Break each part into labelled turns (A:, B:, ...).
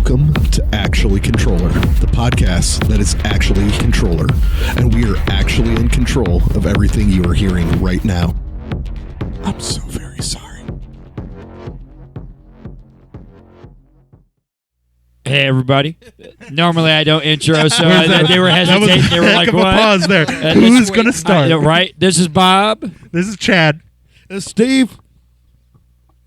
A: Welcome to Actually Controller, the podcast that is actually Controller, and we are actually in control of everything you are hearing right now. I'm so very sorry.
B: Hey, everybody. Normally, I don't intro, so they were hesitating.
C: That was
B: they were
C: a heck
B: like,
C: of a
B: what?
C: pause there. Who's going to start?
B: Right? This is Bob.
C: This is Chad.
A: This is Steve.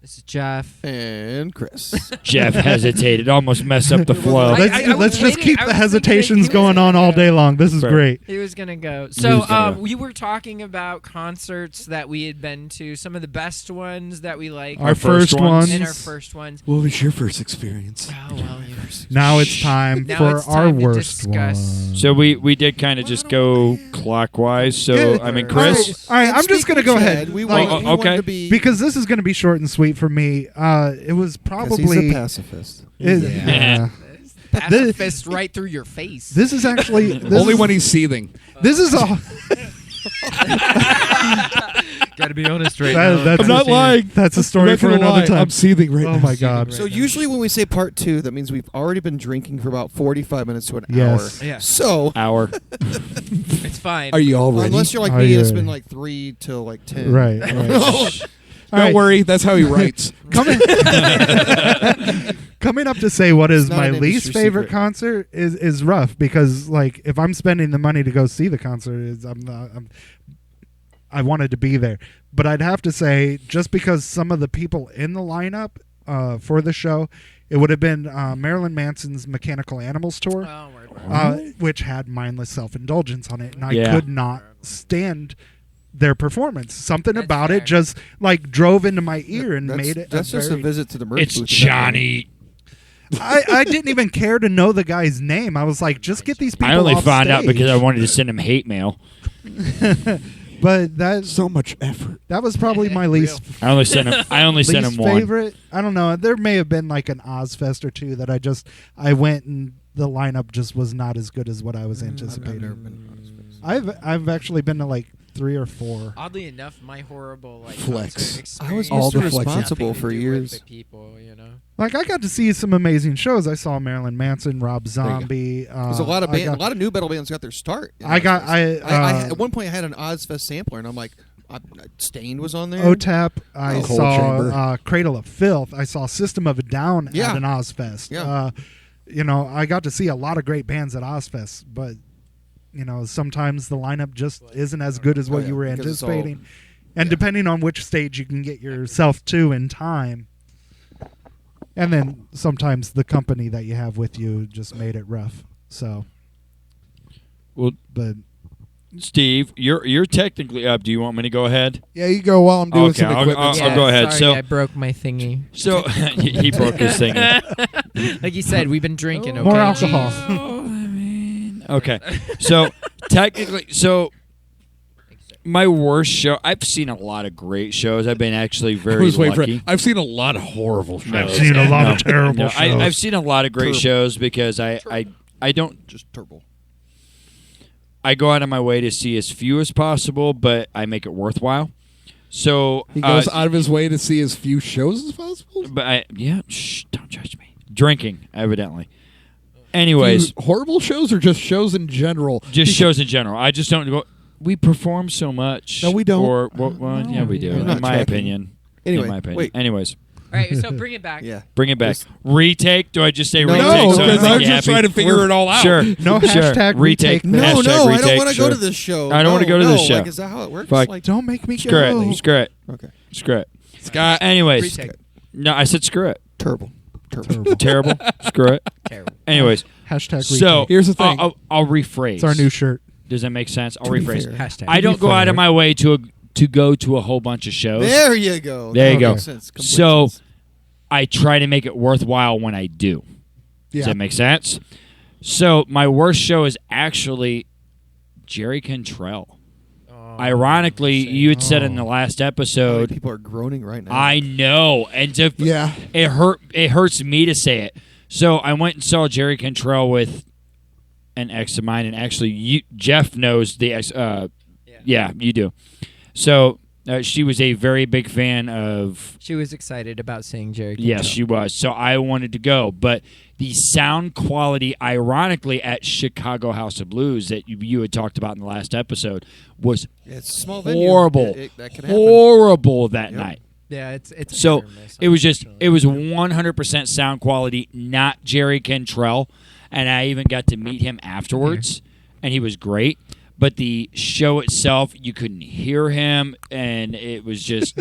D: This is Jeff.
E: And Chris.
B: Jeff hesitated, almost messed up the flow.
C: Let's just keep the hesitations going on all day long. This is great.
D: He was going to go. So we were talking about concerts that we had been to, some of the best ones that we liked.
C: Our first ones.
D: And our first ones.
A: What was your first experience?
D: Oh, well, yours.
C: Now it's time
D: Now
C: for
D: it's
C: our
D: time to
C: worst
D: discuss.
C: one.
B: So we did kind of just go clockwise. So,
C: Yeah.
B: I mean, Chris.
C: All right, I'm just going to go ahead.
E: We
C: Like,
E: want
B: okay.
E: to be
C: because this is going to be short and sweet for me. It was probably...
E: he's a pacifist.
C: Yeah.
D: Pacifist right through your face.
C: This is actually...
F: Only when he's seething.
C: This is a...
D: Gotta be honest right now.
C: That's
F: I'm not lying.
C: That's a story for another time.
F: I'm seething right
C: Oh
F: now.
C: my God.
E: So usually when we say part two, that means we've already been drinking for about 45 minutes to an
C: Yes.
E: hour.
D: Yeah.
E: So
B: Hour.
D: It's fine.
F: Are you all ready?
E: unless you're like
C: Are
E: me,
C: you
E: it's
C: ready?
E: been like 3 till like 10.
C: Right. right. All
F: Don't
C: right.
F: worry. That's how he writes.
C: Coming up to say what is
E: It's not
C: my
E: an
C: least
E: industry
C: favorite
E: secret.
C: concert is rough because like if I'm spending the money to go see the concert, I wanted to be there. But I'd have to say just because some of the people in the lineup for the show, it would have been Marilyn Manson's Mechanical Animals tour,
D: Oh, word.
C: which had mindless self-indulgence on it, and I
B: Yeah.
C: could not stand their performance. Something
D: That's
C: about
D: fair.
C: it just like drove into my ear and
E: That's,
C: made it.
E: that's just a
C: very-
E: visit to the merch
B: It's
E: booth.
B: Johnny.
C: I didn't even care to know the guy's name. I was like, just get these people
B: I only
C: off
B: found out
C: stage.
B: because I wanted to send him hate mail.
C: But that
A: So much effort.
C: was probably my least
B: I only sent him
C: least
B: one.
C: favorite. I don't know. There may have been like an Ozfest or two that I went and the lineup just was not as good as what I was anticipating.
E: I've never been to Ozfest.
C: I've actually been to like 3 or 4.
D: Oddly enough, my horrible
A: Flex.
D: concert
E: I was
D: experience
E: all
D: has
E: responsible
D: nothing to
E: for
D: do with
E: years.
D: the people, you know.
C: Like I got to see some amazing shows. I saw Marilyn Manson, Rob
E: you go.
C: Zombie.
E: There's a lot of a lot of new metal bands got their start. in
C: I got
E: Ozfest.
C: I
E: at one point I had an Ozfest sampler, and I'm like, Stained was on there.
C: OTAP. I
E: Oh.
A: Cold
C: saw
A: Chamber.
C: Cradle of Filth. I saw System of a Down
E: Yeah.
C: at an Ozfest.
E: Yeah.
C: I got to see a lot of great bands at Ozfest, but sometimes the lineup just isn't as good as what
E: yeah,
C: you were
E: because it's all-
C: anticipating. And depending on which stage you can get yourself to in time. And then sometimes the company that you have with you just made it rough. So,
B: Well,
C: but
B: Steve, you're technically up. Do you want me to go ahead?
F: Yeah, you go while I'm doing
B: Okay,
F: some
B: I'll-
F: equipment.
B: I'll go ahead.
D: Sorry,
B: So-
D: I broke my thingy.
B: So he broke his thing.
D: Like you said, we've been drinking. Okay,
C: more alcohol.
B: Okay, so technically, my worst show. I've seen a lot of great shows. I've been actually
F: I
B: very
F: was waiting for
B: lucky.
F: it. I've seen a lot of horrible shows.
C: I've seen a lot of terrible
B: No,
C: shows.
B: I've seen a lot of great
E: Turbo.
B: shows because I don't.
E: Just turbo.
B: I go out of my way to see as few as possible, but I make it worthwhile. So
F: He goes out of his way to see as few shows as possible.
B: but don't judge me. Drinking, evidently. Anyways,
F: Horrible shows or just shows in general?
B: just shows in general. I just don't go. We perform so much.
F: No, we don't.
B: Or well, yeah, we do.
E: You're not
B: In my
E: tracking.
B: opinion.
E: Anyway,
B: in my opinion.
E: wait.
B: Anyways,
D: All right, so bring it back.
E: Yeah.
B: bring it back.
E: Yes.
B: Retake? Do I just say
E: No,
B: retake?
F: No,
B: so it
F: because
B: make
F: I'm
B: you
F: just
B: happy?
F: trying to figure it all out.
B: Sure.
C: No
B: sure.
C: hashtag retake.
E: No,
B: Hashtag
E: no, I don't
B: retake,
E: want to
B: sure.
E: go to this show.
B: I don't wanna go to this show.
E: Like, is that how it works?
B: Fuck.
E: Like,
C: Don't make me
B: Screw
C: go.
B: it. Screw it.
E: okay.
B: Screw it.
F: Scott.
B: Anyways,
D: Retake.
B: no, I said screw it.
E: Turbo.
B: Terrible. Screw it.
D: Terrible.
B: Anyways,
C: Hashtag retake.
B: so
F: Here's the thing.
B: I'll rephrase.
C: It's our new shirt.
B: Does that make sense? I'll
E: To be
B: rephrase.
E: fair.
D: Hashtag.
B: I don't go out of my way to go to a whole bunch of shows.
E: There you go.
B: There you
E: That
B: go.
E: makes sense. Complete
B: So
E: sense.
B: I try to make it worthwhile when I do. Does
F: Yeah.
B: that make sense? So my worst show is actually Jerry Contrell. Ironically, you had said in the last
E: How many
B: episode,
E: people are groaning right now.
B: I know, and
F: Yeah.
B: it hurts me to say it. So I went and saw Jerry Contrell with an ex of mine, and actually, Jeff knows the ex. Yeah, you do. So she was a very big fan of.
D: She was excited about seeing Jerry.
B: Yes,
D: Cantrell.
B: she was. So I wanted to go, but the sound quality, ironically, at Chicago House of Blues that you had talked about in the last episode was
E: It's a small venue.
B: horrible,
E: That can happen.
B: horrible that night.
D: Yeah, it's
B: So
D: hit or miss,
B: it was
D: unfortunately.
B: 100% sound quality, not Jerry Cantrell, and I even got to meet him afterwards, and he was great. But the show itself, you couldn't hear him, and it was just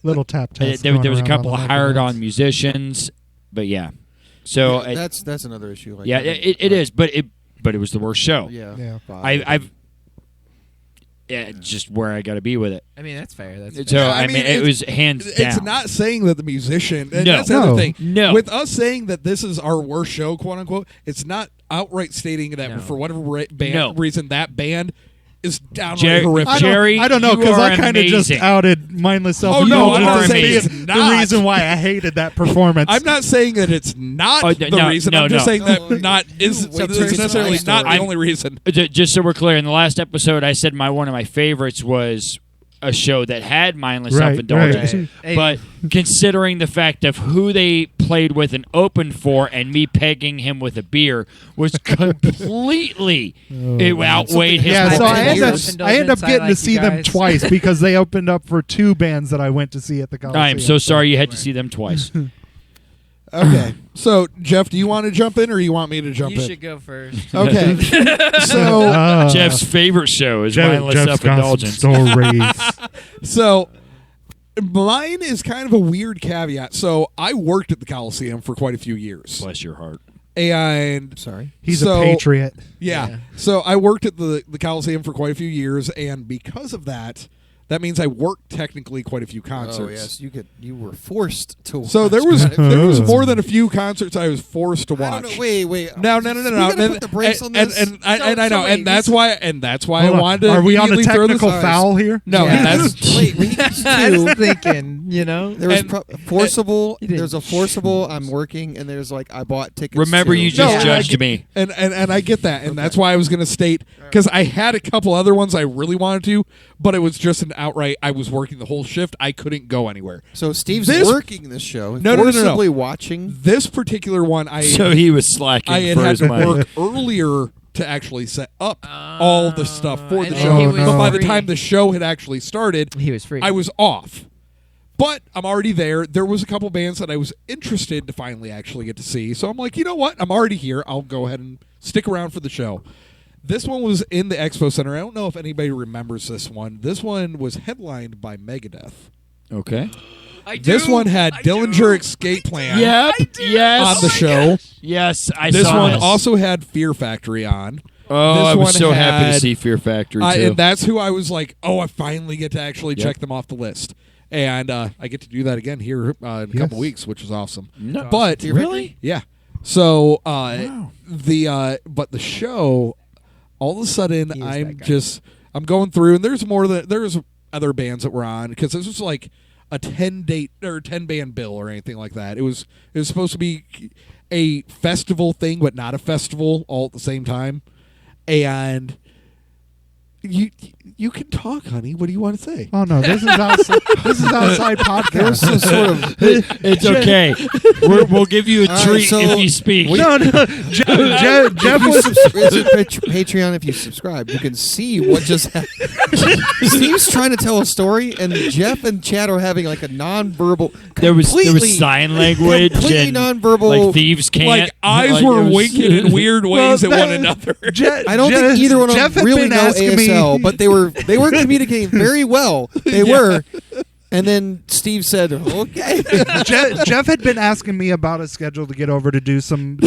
C: Little tap test.
B: there was a
C: going
B: couple
C: around
B: of
C: the
B: hired-on musicians, but yeah. So
E: Yeah, that's another issue. Like
B: yeah, it is, but it was the worst show.
E: Yeah.
C: Yeah.
B: I've it's just where I got to be with it.
D: I mean, that's fair. That's
B: So
D: fair.
B: I mean, it was hands down.
F: It's not saying that the musician. And
B: No.
F: that's the other
C: No.
F: thing.
B: No.
F: With us saying that this is our worst show, quote unquote, it's not outright stating that
D: No.
F: for whatever
B: No.
F: reason that band is downright
B: Jerry-
F: horrific.
B: Jerry,
C: I don't know
B: you
C: because
B: are
C: I kind of just
B: amazing.
C: outed mindless self.
F: Oh, no, I'm
B: not
C: indulgence
B: saying
C: as
B: it's
C: being
F: not.
C: the reason why I hated that performance.
F: I'm not saying that it's not
B: Oh,
F: the
B: no,
F: reason.
B: no,
F: I'm just
B: no.
F: saying that
E: No,
F: not is
E: you wait
F: this
E: till
F: is
E: you get to
F: necessarily
E: my
F: not the
E: story.
F: only reason.
B: Just so we're clear, in the last episode, I said one of my favorites was a show that had mindless
C: Right,
B: self-indulgence.
C: right.
D: Hey,
B: But considering the fact of who they played with and opened for, and me pegging him with a beer was completely it outweighed his.
C: yeah, so
E: Something
C: I end up,
D: Self-indulgence,
C: I end up
D: I
C: getting
D: like
C: to see
D: you
C: them
D: guys.
C: twice because they opened up for two bands that I went to see at the Coliseum.
B: I am so sorry you had to see them twice.
F: Okay, so Jeff, do you want to jump in or you want me to jump
D: you
F: in?
D: should go first.
F: Okay, so
B: Jeff's favorite show is mindless
C: Jeff's got some
B: self-indulgence.
C: stories.
F: So mine is kind of a weird caveat. So I worked at the Coliseum for quite a few years,
B: Bless your heart.
F: and
E: Sorry.
C: He's
F: So-
C: a patriot.
F: yeah, so I worked at the Coliseum for quite a few years, and because of that, that means I worked technically quite a few concerts.
E: Oh yes, you were forced to.
F: So
E: watch
F: there was
E: that.
F: more than a few concerts I was forced to
E: I
F: watch.
E: don't know. Wait.
F: No.
E: We gotta put the brakes on this.
F: And I know,
E: wait,
F: and that's
E: this-
F: why I
C: Hold on.
F: wanted to.
C: Are we on a
F: immediately throw this-
C: technical foul here?
F: No,
D: Yeah.
F: and that's
E: Wait, we need to
D: I
E: do.
D: was thinking, you know.
E: There was
F: And-
E: forcible.
D: You didn't
E: There's a forcible. I'm working, and there's like I bought tickets.
B: Remember,
E: to.
B: you just
F: No,
B: judged
F: like-
B: me.
F: and I get that, and that's why I was going to state because I had a couple other ones I really wanted to, but it was just an outright. I was working the whole shift. I couldn't go anywhere.
E: So Steve's
F: This-
E: working this show.
F: No.
E: Forcibly watching.
F: This particular one,
B: So he was slacking
F: I had
B: for
F: had
B: his
F: to
B: money.
F: work earlier to actually set up all the stuff for the
D: and
F: show.
C: he was
F: But by the
D: free.
F: time the show had actually started,
D: He was free.
F: I was off. But I'm already there. There was a couple bands that I was interested to finally actually get to see. So I'm like, you know what? I'm already here. I'll go ahead and stick around for the show. This one was in the Expo Center. I don't know if anybody remembers this one. This one was headlined by Megadeth.
B: Okay.
F: This one had Dillinger Escape Plan
B: Yep. Yes.
F: on the show.
B: Yes, I
F: This
B: saw
F: one
B: this.
F: also had Fear Factory on.
B: Oh,
F: this
B: I was
F: one
B: so happy to
F: had-
B: see Fear Factory too.
F: And that's who I was like, oh, I finally get to actually
B: Yep.
F: check them off the list. And I get to do that again here in a couple weeks, which is awesome.
B: No.
F: But
B: Really?
F: yeah. So
B: Wow.
F: but the show, all of a sudden,
D: He is
F: I'm
D: that guy.
F: I'm going through, and there's other bands that were on because this was like a 10 band bill or anything like that. It was supposed to be a festival thing, but not a festival all at the same time. And you can talk, honey. What do you want to say?
C: Oh no, this is outside. This is outside podcast.
E: Some sort of.
B: It's okay. We'll give you a
E: All right,
B: treat
E: so
B: if you speak.
C: No, Jeff
E: If you
C: was.
E: it's a Patreon. If you subscribe, you can see what just happened. Steve's trying to tell a story, and Jeff and Chad are having like a non-verbal.
B: There was
E: completely-
B: sign language
E: completely
B: and
E: non-verbal.
B: like thieves can't.
F: Like eyes
B: Like,
F: were
B: it was-
F: winking in weird ways
C: Well,
F: at one
C: that-
F: another.
E: I don't think either one of
C: Jeff
E: them
C: had
E: really
C: been
E: know
C: asking me-
E: ASL, but they were communicating very well. They were. And then Steve said, "Okay."
C: Jeff had been asking me about a schedule to get over to do some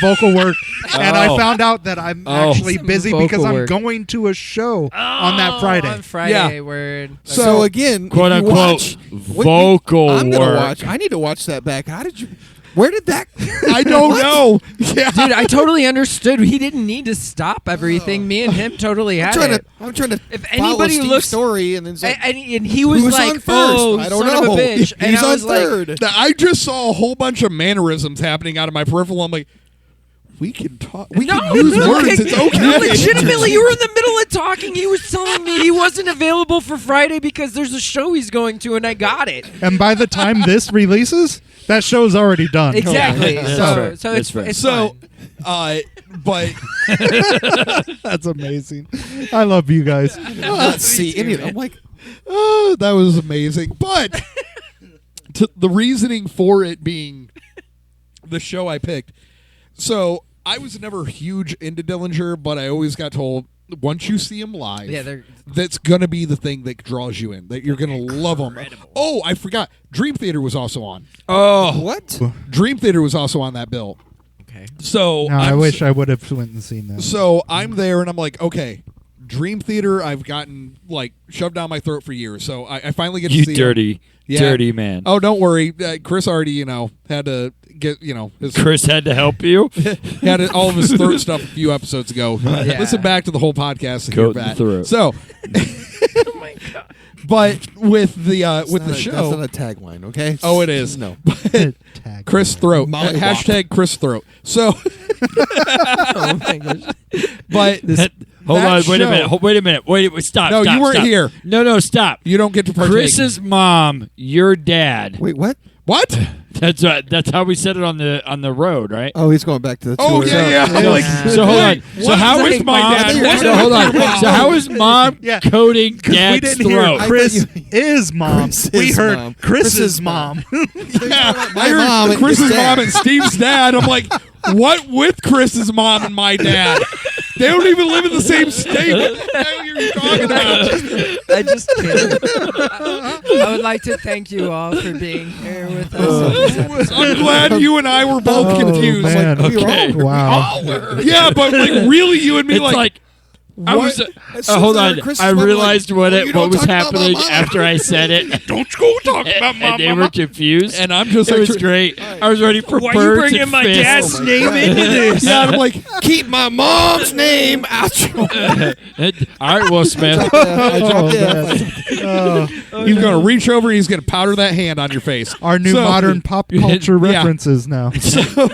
C: vocal work, and I
B: Oh.
C: found out that I'm
B: Oh.
C: actually
D: Some
C: busy
D: vocal
C: because I'm
D: work.
C: going to a show on that Friday.
D: On Friday,
F: Yeah.
D: word.
E: So again, if
B: quote
E: you
B: unquote
E: watch-
B: vocal
E: I'm gonna
B: work.
E: watch. I need to watch that back. How did you? Where did that?
F: I don't know. Yeah.
D: Dude, I totally understood. He didn't need to stop everything. Me and him totally had it.
E: I'm trying to.
D: If
E: follow
D: anybody
E: Steve's
D: looks-
E: story, and then it's like,
D: And he was
E: who's
D: like,
E: on first?
D: "Oh,
E: I don't
D: son
E: know.
D: of a bitch," and
E: He's
D: I
E: on
D: was like,
E: third.
F: Now, I just saw a whole bunch of mannerisms happening out of my peripheral. I'm like, we can talk. We
D: no,
F: can use
D: no,
F: words.
D: like,
F: It's okay.
D: Legitimately, you were in the middle of talking. He was telling me he wasn't available for Friday because there's a show he's going to, and I got it.
C: And by the time this releases, That show's already done.
D: Exactly.
B: That's
D: so
B: fair.
D: so
B: That's
D: it's
B: fair.
D: it's
F: So,
D: fine.
F: but
C: That's amazing. I love you guys.
E: Let's see any of them. I'm like,
F: oh, that was amazing. But the reasoning for it being the show I picked. So I was never huge into Dillinger, but I always got told once you see him live,
D: they're
F: that's gonna be the thing that draws you in. That you're gonna love him. Oh, I forgot. Dream Theater was also on.
B: Oh,
E: what?
F: Dream Theater was also on that bill.
D: okay.
F: So
C: No, I wish I would have went and seen that.
F: So I'm there, and I'm like, okay, Dream Theater. I've gotten like shoved down my throat for years. So I finally get to
B: you
F: see
B: dirty,
F: him. Yeah.
B: dirty man.
F: Oh, don't worry. Chris already, had to get, his,
B: Chris had to help you.
F: had all of his throat stuff a few episodes ago.
D: Yeah.
F: Listen back to the whole podcast to
B: Goat
F: hear
B: in
F: that.
B: the throat.
F: So,
D: Oh my god.
F: but with the with the
E: That's
F: show,
E: not a tagline, okay?
F: oh, it is.
E: No.
C: Tag.
F: Chris Throat.
E: Molly Wop.
F: Hashtag Chris Throat. So,
D: Oh my gosh.
F: but
B: Hold
F: that
B: on, wait a
F: show-
B: minute. Wait a minute. Wait, stop.
F: No,
B: stop,
F: you weren't
B: stop.
F: here.
B: No, stop.
F: You don't get to partake.
B: Chris's mom, your dad.
E: Wait, what?
F: What?
B: That's how we said it on the road, right?
E: Oh, he's going back to the
F: Oh,
E: tour.
F: yeah. I'm like,
B: So hold on. So how is
F: my
B: mom?
F: dad?
B: So hold on. So how is mom
C: Yeah.
B: coding
C: We
B: dad's
C: didn't hear
B: throat?
C: Chris is mom.
E: Chris's
C: We heard
E: mom.
C: Chris's mom.
F: Yeah,
E: My
F: I heard
E: mom and
F: Chris's
E: his dad.
F: mom and Steve's dad. I'm like, what with Chris's mom and my dad? They don't even live in the same state. What the hell are you talking about?
D: I just can't. I would like to thank you all for being here with us. on this episode.
F: I'm glad you and I were both confused.
C: Man.
E: We were
B: Okay.
E: all-
C: Wow.
F: Yeah, but like really, you and me,
B: It's like I
F: what?
B: was.
E: So
B: Hold
E: there,
B: on.
E: Chris
B: I
E: is like,
B: realized
E: well, you
B: what
E: don't
B: was
E: talk about my
B: happening
E: mom.
B: after I said it.
F: don't go talk about my
B: and they
F: mama.
B: were confused.
F: And I'm just
B: it
F: like,
B: was great. I was ready for
D: Why you
B: birds
D: bringing
B: and
D: my
B: fists.
D: dad's
E: Oh my
D: name
E: God.
D: into this?
F: yeah, I'm like,
E: Keep my mom's name out your
B: All right, Will Smith.
E: I dropped the
C: Oh,
E: F.
F: he's gonna reach over and he's gonna powder that hand on your face.
C: our new
F: So-
C: modern pop culture
F: Yeah.
C: references now.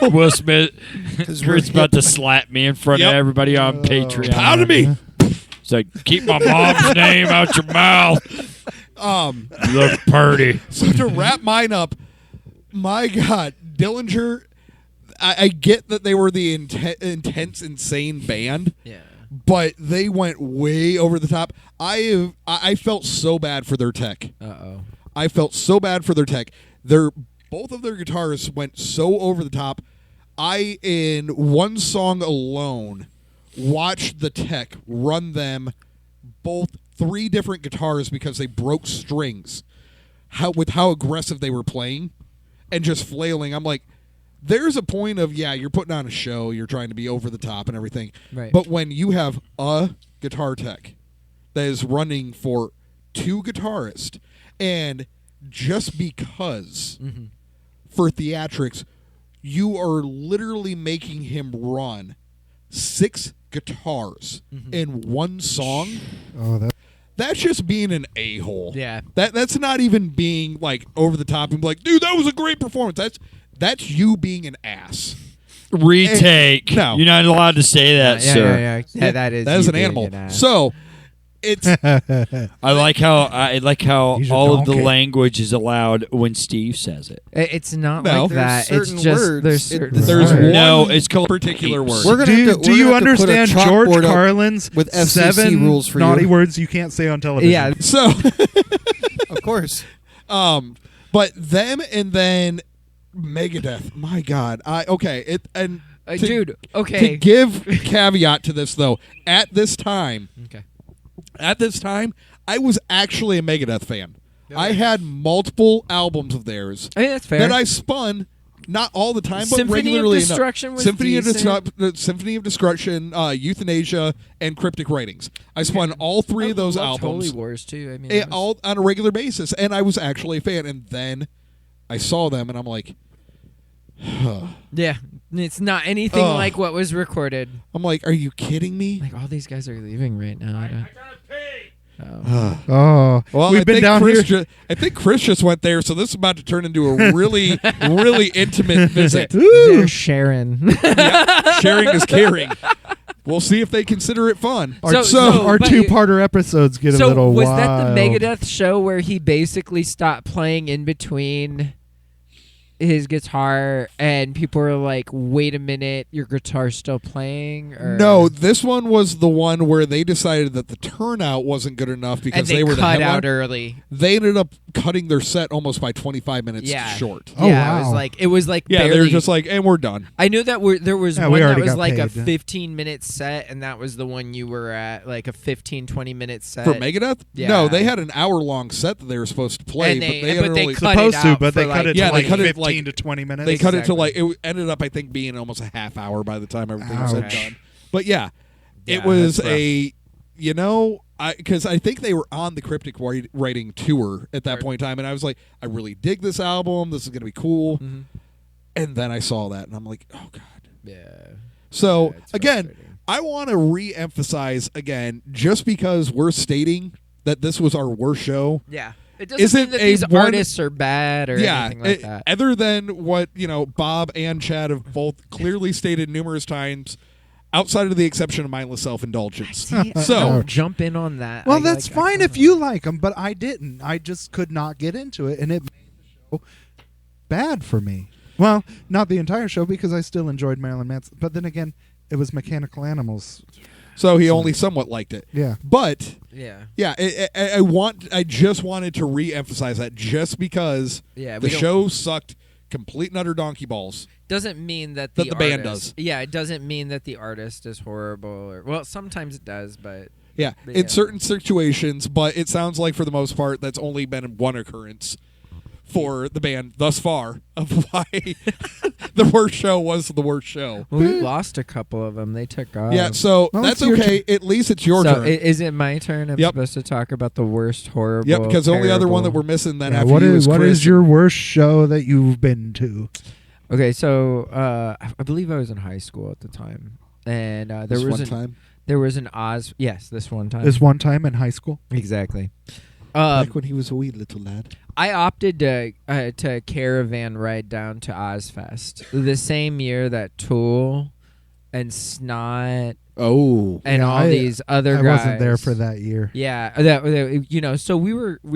B: Will Smith.
E: we're
B: Kurt's about to slap me in front
F: Yep.
B: of everybody on Patreon.
F: Powder me.
B: It's like, keep my mom's name out your mouth. You look purty.
F: So to wrap mine up, my God, Dillinger. I get that they were the intense, insane band.
D: Yeah.
F: But they went way over the top. I felt so bad for their tech.
D: Uh-oh.
F: I felt so bad for their tech. Both of their guitars went so over the top. I, in one song alone, watched the tech run them both 3 different guitars because they broke strings. With how aggressive they were playing and just flailing. I'm like, there's a point of, yeah, you're putting on a show, you're trying to be over the top and everything.
D: Right.
F: But when you have a guitar tech that is running for 2 guitarists, and just because for theatrics, you are literally making him run 6 guitars in one song,
C: Oh,
F: that's just being an a-hole.
D: Yeah.
F: That's not even being like over the top and like, dude, that was a great performance. That's you being an ass.
B: Retake.
F: No.
B: You're not allowed to say that, sir.
D: Yeah, that is
F: That is
D: you
F: an
D: being
F: animal.
D: ass.
F: So it's
B: I like how
C: He's a
B: all of the
C: donkey.
B: language is allowed when Steve says it.
D: It's not
F: No.
D: like that.
E: There's
D: It's
E: certain
D: just
E: words.
D: there's certain
F: there's
C: Right.
F: one
B: No, it's called
F: particular word.
E: We're gonna
C: do you,
E: have to,
C: do
E: we're
C: you
E: gonna have to put a
C: understand
E: chalkboard
C: George
E: up
C: Carlin's
E: with FCC
C: 7
E: rules for
C: naughty
E: you.
C: words you can't say on television?
D: Yeah.
F: So
E: Of course.
F: but them and then Megadeth. My God.
D: Dude,
F: To
D: okay.
F: give caveat to this though, at this time,
D: Okay.
F: I was actually a Megadeth fan. I had multiple albums of theirs
D: I mean, that's fair.
F: that I spun, not all the time, but
D: Symphony of
F: regularly enough.
D: Destruction was
F: Symphony
D: decent.
F: Symphony of Destruction, Euthanasia, and Cryptic Writings. I spun all 3 of those
D: loved
F: albums
D: Holy Wars too. I mean,
F: all on a regular basis, and I was actually a fan. And then I saw them, and I'm like,
D: yeah, it's not anything
F: Ugh.
D: like what was recorded.
F: are you kidding me?
D: Like all these guys are leaving right now. I don't-
C: Oh,
F: Well,
C: we've
F: I
C: been
F: think
C: down
F: Chris
C: here.
F: I think Chris just went there, so this is about to turn into a really, really intimate visit.
D: They're Sharon.
F: Sharing is caring. We'll see if they consider it fun.
C: Our
D: but-
C: 2-parter episodes get a
D: So
C: little
D: was
C: wild.
D: that the Megadeth show where he basically stopped playing in between his guitar and people were like, "Wait a minute, your guitar's still playing?" Or?
F: No, this one was the one where they decided that the turnout wasn't good enough because
D: and they
F: were the
D: cut
F: headline.
D: out early.
F: They ended up cutting their set almost by 25 minutes
D: Yeah.
F: short.
C: Oh,
D: yeah,
C: wow.
D: it was like
F: Yeah,
D: barely,
F: they were just like, and we're done.
D: I knew that there was
C: Yeah,
D: one
C: we
D: that
C: already
D: was
C: got
D: like a
C: paid.
D: 15-minute set, and that was the one you were at, like a 15-20-minute set.
F: For Megadeth?
D: Yeah.
F: No, they had an hour-long set that they were supposed to play,
D: And
F: but
D: they-
F: they
D: but
F: had
D: they
F: only-
D: cut
C: Supposed
D: it
C: to,
D: out
C: but
D: for,
C: they
D: like-
C: cut it
F: Yeah,
C: to
F: they
C: like
F: cut it,
C: 15
F: like-
C: to 20 minutes.
F: They cut it to
D: Exactly.
F: it ended up, I think, being almost a half hour by the time everything was
C: Ouch.
F: done. But yeah, it
D: Yeah,
F: was
D: that's rough.
F: because I think they were on the Cryptic writing tour at that
D: Right.
F: point in time, and I was like, I really dig this album. This is going to be cool.
D: Mhm.
F: And then I saw that, and I'm like, oh god.
D: Yeah.
F: So
D: Yeah, it's
F: again,
D: frustrating.
F: I want to re-emphasize again, just because we're stating that this was our worst show.
D: Yeah. It doesn't
F: Isn't
D: mean that
F: a
D: these
F: one-
D: artists are bad or anything like that.
F: Other than what Bob and Chad have both clearly stated numerous times, outside of the exception of mindless self-indulgence.
D: See, I
F: So-
D: don't jump in on that.
C: Well,
D: I,
C: that's
D: like, I
C: fine
D: kinda-
C: if you like them, but I didn't. I just could not get into it, and it made the show bad for me. Well, not the entire show because I still enjoyed Marilyn Manson, but then again, it was Mechanical Animals.
F: So he only somewhat liked it.
C: Yeah.
F: But
D: Yeah.
F: yeah, I just wanted to re-emphasize that just because
D: Yeah,
F: the
D: we don't-
F: show sucked complete and utter donkey balls.
D: Doesn't mean that
F: That the band
D: artist-
F: does.
D: Yeah, it doesn't mean that the artist is horrible. Or well, sometimes it does, but
F: Yeah,
D: But
F: in
D: yeah.
F: certain situations, but it sounds like for the most part that's only been one occurrence for the band thus far of why the worst show was the worst show.
D: well, we lost a couple of them. They took off.
F: Yeah, so
C: Well,
F: that's
C: it's your
F: okay. At least it's your
D: so
F: turn.
D: is it my turn? I'm
F: Yep.
D: supposed to talk about the worst horrible.
F: Yep, because the only other one that
D: terrible-
F: we're missing then
C: Yeah,
F: after
C: what
F: you
C: is
F: is Chris.
C: your worst show that you've been to?
D: Okay, so I believe I was in high school at the time, and there
F: This
D: was
F: one
D: an
F: time?
D: there was an Oz. Yes, this one time.
C: This one time in high school?
D: Exactly.
F: Back when he was a wee little lad.
D: I opted to caravan ride down to Ozfest the same year that Tool and Snot
F: Oh.
D: and
C: Yeah,
D: all these other
C: I
D: guys.
C: wasn't there for that year.
D: Yeah, that so we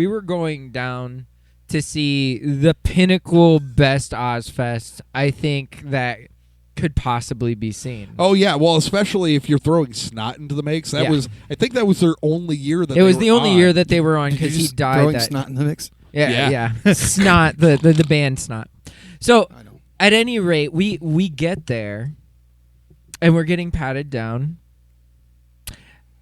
D: were going down to see the pinnacle best Ozfest I think that could possibly be seen.
F: Oh yeah, well, especially if you're throwing Snot into the mix. That
D: Yeah.
F: was, I think, that was their only year that
D: It was
F: they
D: the
F: were
D: only
F: on.
D: year that they were on
E: Did you
D: because he
E: just
D: died.
E: throwing
D: That
E: Snot in the mix?
D: yeah. Snot the band Snot. So
E: I know.
D: at any rate, we get there, and we're getting patted down,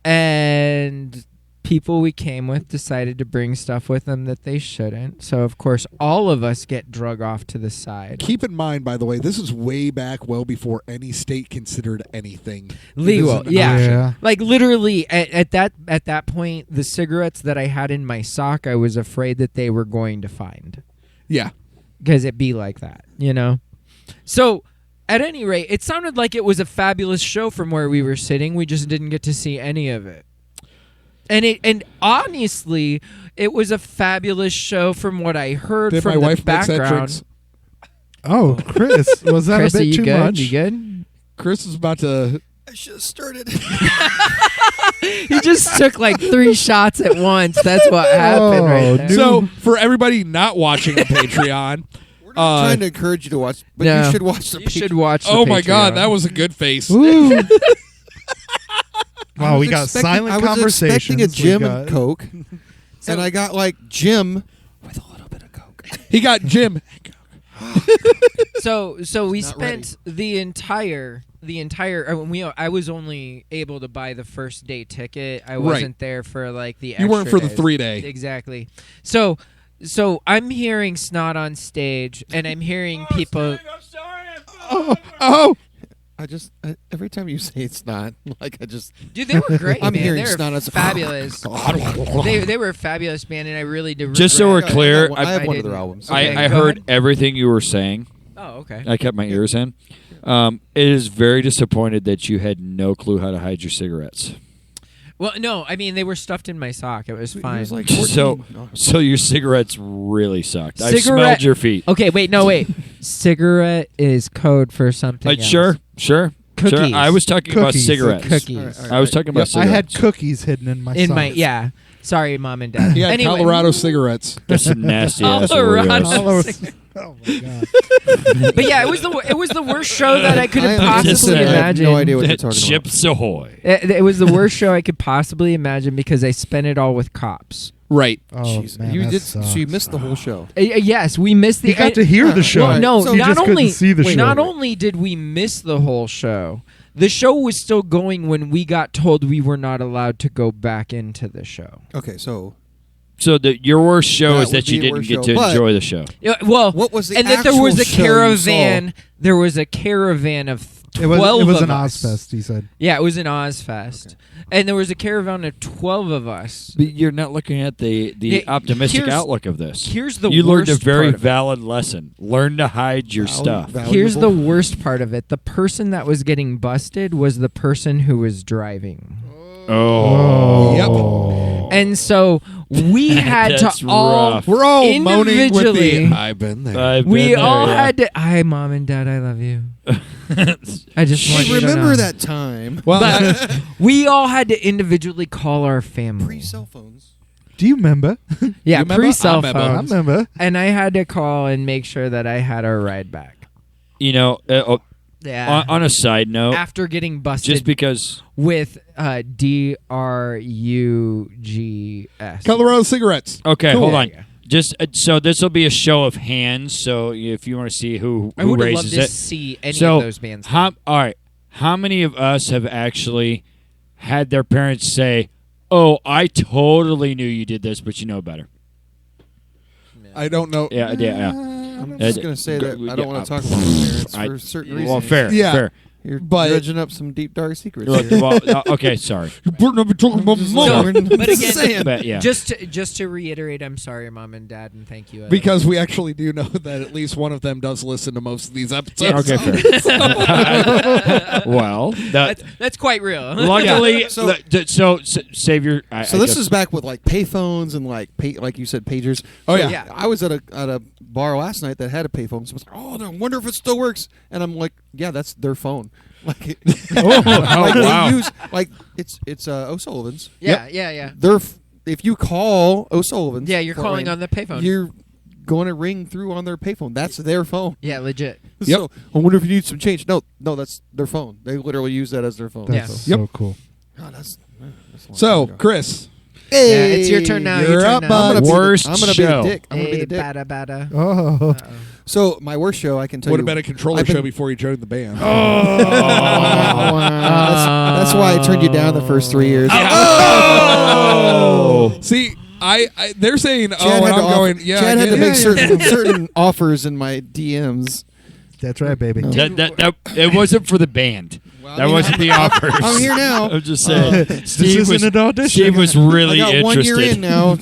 D: and people we came with decided to bring stuff with them that they shouldn't. So of course, all of us get drug off to the side.
F: Keep in mind, by the way, this is way back, well before any state considered anything
D: Legal,
F: It is an
D: yeah.
F: option.
C: Yeah.
D: Like literally at that point, the cigarettes that I had in my sock, I was afraid that they were going to find.
F: Yeah.
D: Because it be like that, So, at any rate, it sounded like it was a fabulous show from where we were sitting. We just didn't get to see any of it. And honestly, it was a fabulous show from what I heard
F: Did
D: from
F: my
D: the
F: wife mix that
D: background.
F: drinks?
C: Oh, Chris, was that
D: Chris,
C: a
D: are
C: bit
D: you
C: too
D: good?
C: much?
D: You good?
F: Chris is about to.
E: I should have started.
D: He just took like 3 shots at once. That's what happened right there.
C: dude.
F: So, for everybody not watching on Patreon,
E: We're not trying to encourage you to watch, but
D: No.
E: you should watch the.
D: You should watch the
F: oh my God,
D: Patreon.
F: that was a good face.
C: Ooh.
E: I
C: Wow,
E: was
C: we got
E: expecting-
C: silent
E: I was
C: conversations.
E: expecting a
C: We
E: Jim
C: got-
E: and Coke, and I got like Jim with a little bit of Coke.
F: He got Jim.
D: So we
E: Not
D: spent the entire I was only able to buy the first day ticket. I wasn't there for like the
F: You weren't
D: extra
F: for the
D: days.
F: 3-day.
D: Exactly. So I'm hearing Snot on stage, and I'm hearing people.
F: Oh,
E: Every time you say it's not, like I just.
D: Dude, they were great.
E: I'm
D: man.
E: hearing
D: They were
E: Snot as
D: fabulous. they were fabulous, man, and I really did.
B: Just so we're
D: regret-
B: clear,
E: I have
D: I
E: one of their
D: didn't-
E: albums.
D: Okay,
B: I
D: go
B: heard
D: ahead.
B: everything you were saying.
D: Oh, okay.
B: I kept my ears in. It is very disappointed that you had no clue how to hide your cigarettes.
D: Well, no, I mean they were stuffed in my sock. It was
E: He
D: fine.
E: was like
B: So,
E: 14. No.
B: so your cigarettes really sucked. I
D: Cigarette-
B: smelled your feet.
D: Okay, wait. Cigarette is code for something. else.
B: Sure.
D: Cookies.
B: I was talking about
C: Cookies.
B: cigarettes.
D: Cookies.
E: All right,
B: I was talking about
C: I
B: cigarettes.
C: had cookies hidden in my
D: In
C: socks.
D: my Sorry, Mom and Dad.
F: He had
D: Anyway.
F: Colorado cigarettes.
B: That's some nasty ass
D: Colorado.
B: Oreos.
C: Oh my god.
D: But yeah, it was the worst show that I could have
E: I
D: possibly
B: I have
D: imagined.
E: no idea what you're talking about.
B: Chips Ahoy.
D: It was the worst show I could possibly imagine because I spent it all with cops.
F: Right.
C: Oh
E: Jeez,
C: man,
E: you
C: that
E: did.
C: sucks.
E: So you missed the whole show.
D: Yes, we missed the.
C: You got to hear the show.
D: Well, no,
E: So
C: you
D: not
C: just couldn't
D: only
C: see the show.
D: not only did we miss the whole show, the show was still going when we got told we were not allowed to go back into the show.
E: Okay, so
B: So your worst show
E: That
B: is
E: would
B: that you
E: be the
B: didn't
E: worst
B: get
E: show,
B: to
E: but-
B: enjoy the show.
D: Yeah, well,
E: what was the
D: and that there was
E: actual
D: a
E: show you
D: caravan.
E: saw?
D: There was a caravan of 12
C: It was
D: of
C: an
D: us.
C: Ozfest, he said.
D: Yeah, it was an Ozfest, and there was a caravan of 12 of us.
B: But you're not looking at the
D: Yeah,
B: optimistic
D: here's-
B: outlook of this.
D: Here's the
B: You learned a
D: worst
B: very
D: part of it.
B: valid lesson. Learn to hide your stuff.
D: Here's the worst part of it. The person that was getting busted was the person who was driving.
B: Oh.
D: And so we had
B: That's
D: to all
B: rough.
F: We're all moaning with
D: individually.
F: the I've been there.
B: I've been
D: We
B: there,
D: all
B: yeah.
D: had to. Hi, Mom and Dad, I love you. I just want
E: Hey,
D: you to
E: remember
D: know.
E: that time?
F: well,
D: But we all had to individually call our family.
E: Pre-cell phones.
C: Do you remember?
D: Yeah,
F: You remember?
D: pre-cell
F: I remember.
C: I
D: phones.
C: remember.
D: And I had to call and make sure that I had our ride back.
B: You know,
D: Yeah.
B: on a side note,
D: After getting busted
B: just because
D: with DRUGS.
F: Colorado cigarettes.
B: okay,
F: Cool.
B: hold on.
D: Yeah.
B: Just so this will be a show of hands. So if you want to see who
D: I would have loved
B: raises
D: to
B: it,
D: see any
B: so
D: of those bands.
B: all right, how many of us have actually had their parents say, "Oh, I totally knew you did this, but you know better."
F: I don't know.
B: Yeah, yeah.
E: I'm just going to say that I don't want to talk about my parents
B: I-
E: for certain reasons.
B: Well, fair,
F: Yeah.
B: fair.
E: You're
F: But-
E: dredging up some deep, dark secrets.
B: Well,
E: here.
B: okay, sorry,
F: You better not be talking about
E: Just
F: mother.
E: saying.
D: But
E: Just
D: again-
E: saying.
B: but yeah.
D: Just to reiterate, I'm sorry, Mom and Dad, and thank you.
F: Because we actually do know that at least one of them does listen to most of these episodes.
B: Okay, fair. Well,
D: that's quite real.
B: luckily,
E: So-
B: save your.
E: So this is back with like payphones and like like you said, pagers.
F: Oh,
E: So,
F: yeah.
D: Yeah.
E: I was at a bar last night that had a payphone. So I was like, oh, I wonder if it still works. And I'm like, yeah, that's their phone. Like, like
B: wow.
E: they use like it's O'Sullivan's.
D: yeah.
E: If you call O'Sullivan's,
D: Yeah, you're
E: for
D: calling
E: rain,
D: on the payphone.
E: You're going to ring through on their payphone. That's their phone.
D: Yeah, legit.
F: Yep.
E: So I wonder if you need some change. No, that's their phone. They literally use that as their phone.
C: That's
D: Yeah.
C: so cool.
E: God, that's a long
F: So,
E: time ago.
F: Chris,
D: Yeah, it's your turn now.
F: You're
D: your turn
F: up,
D: now.
F: bud.
E: I'm gonna
B: Worst
E: be the
B: show.
E: dick. I'm gonna be
D: Hey,
E: the dick.
D: bada bada.
C: Oh.
E: So my worst show, I can tell
F: would
E: you.
F: have been a controller
E: I've been-
F: show before you joined the band.
E: That's why I turned you down the first 3 years.
B: Oh.
F: See, they're saying,
E: Chad
F: oh,
E: had
F: and
E: to
F: I'm
E: offer-
F: going, yeah.
E: Chad
F: I
E: had
F: get
E: to make
F: it.
E: certain offers in my DMs.
C: That's right, baby.
E: No.
B: That it wasn't for the band.
E: Well,
B: That wasn't the offers.
E: I'm here now.
B: I'm just saying.
C: This
B: Steve
C: isn't
B: was,
C: an audition.
B: Steve was really
E: I got 1 year
B: interested.
E: in now.
D: We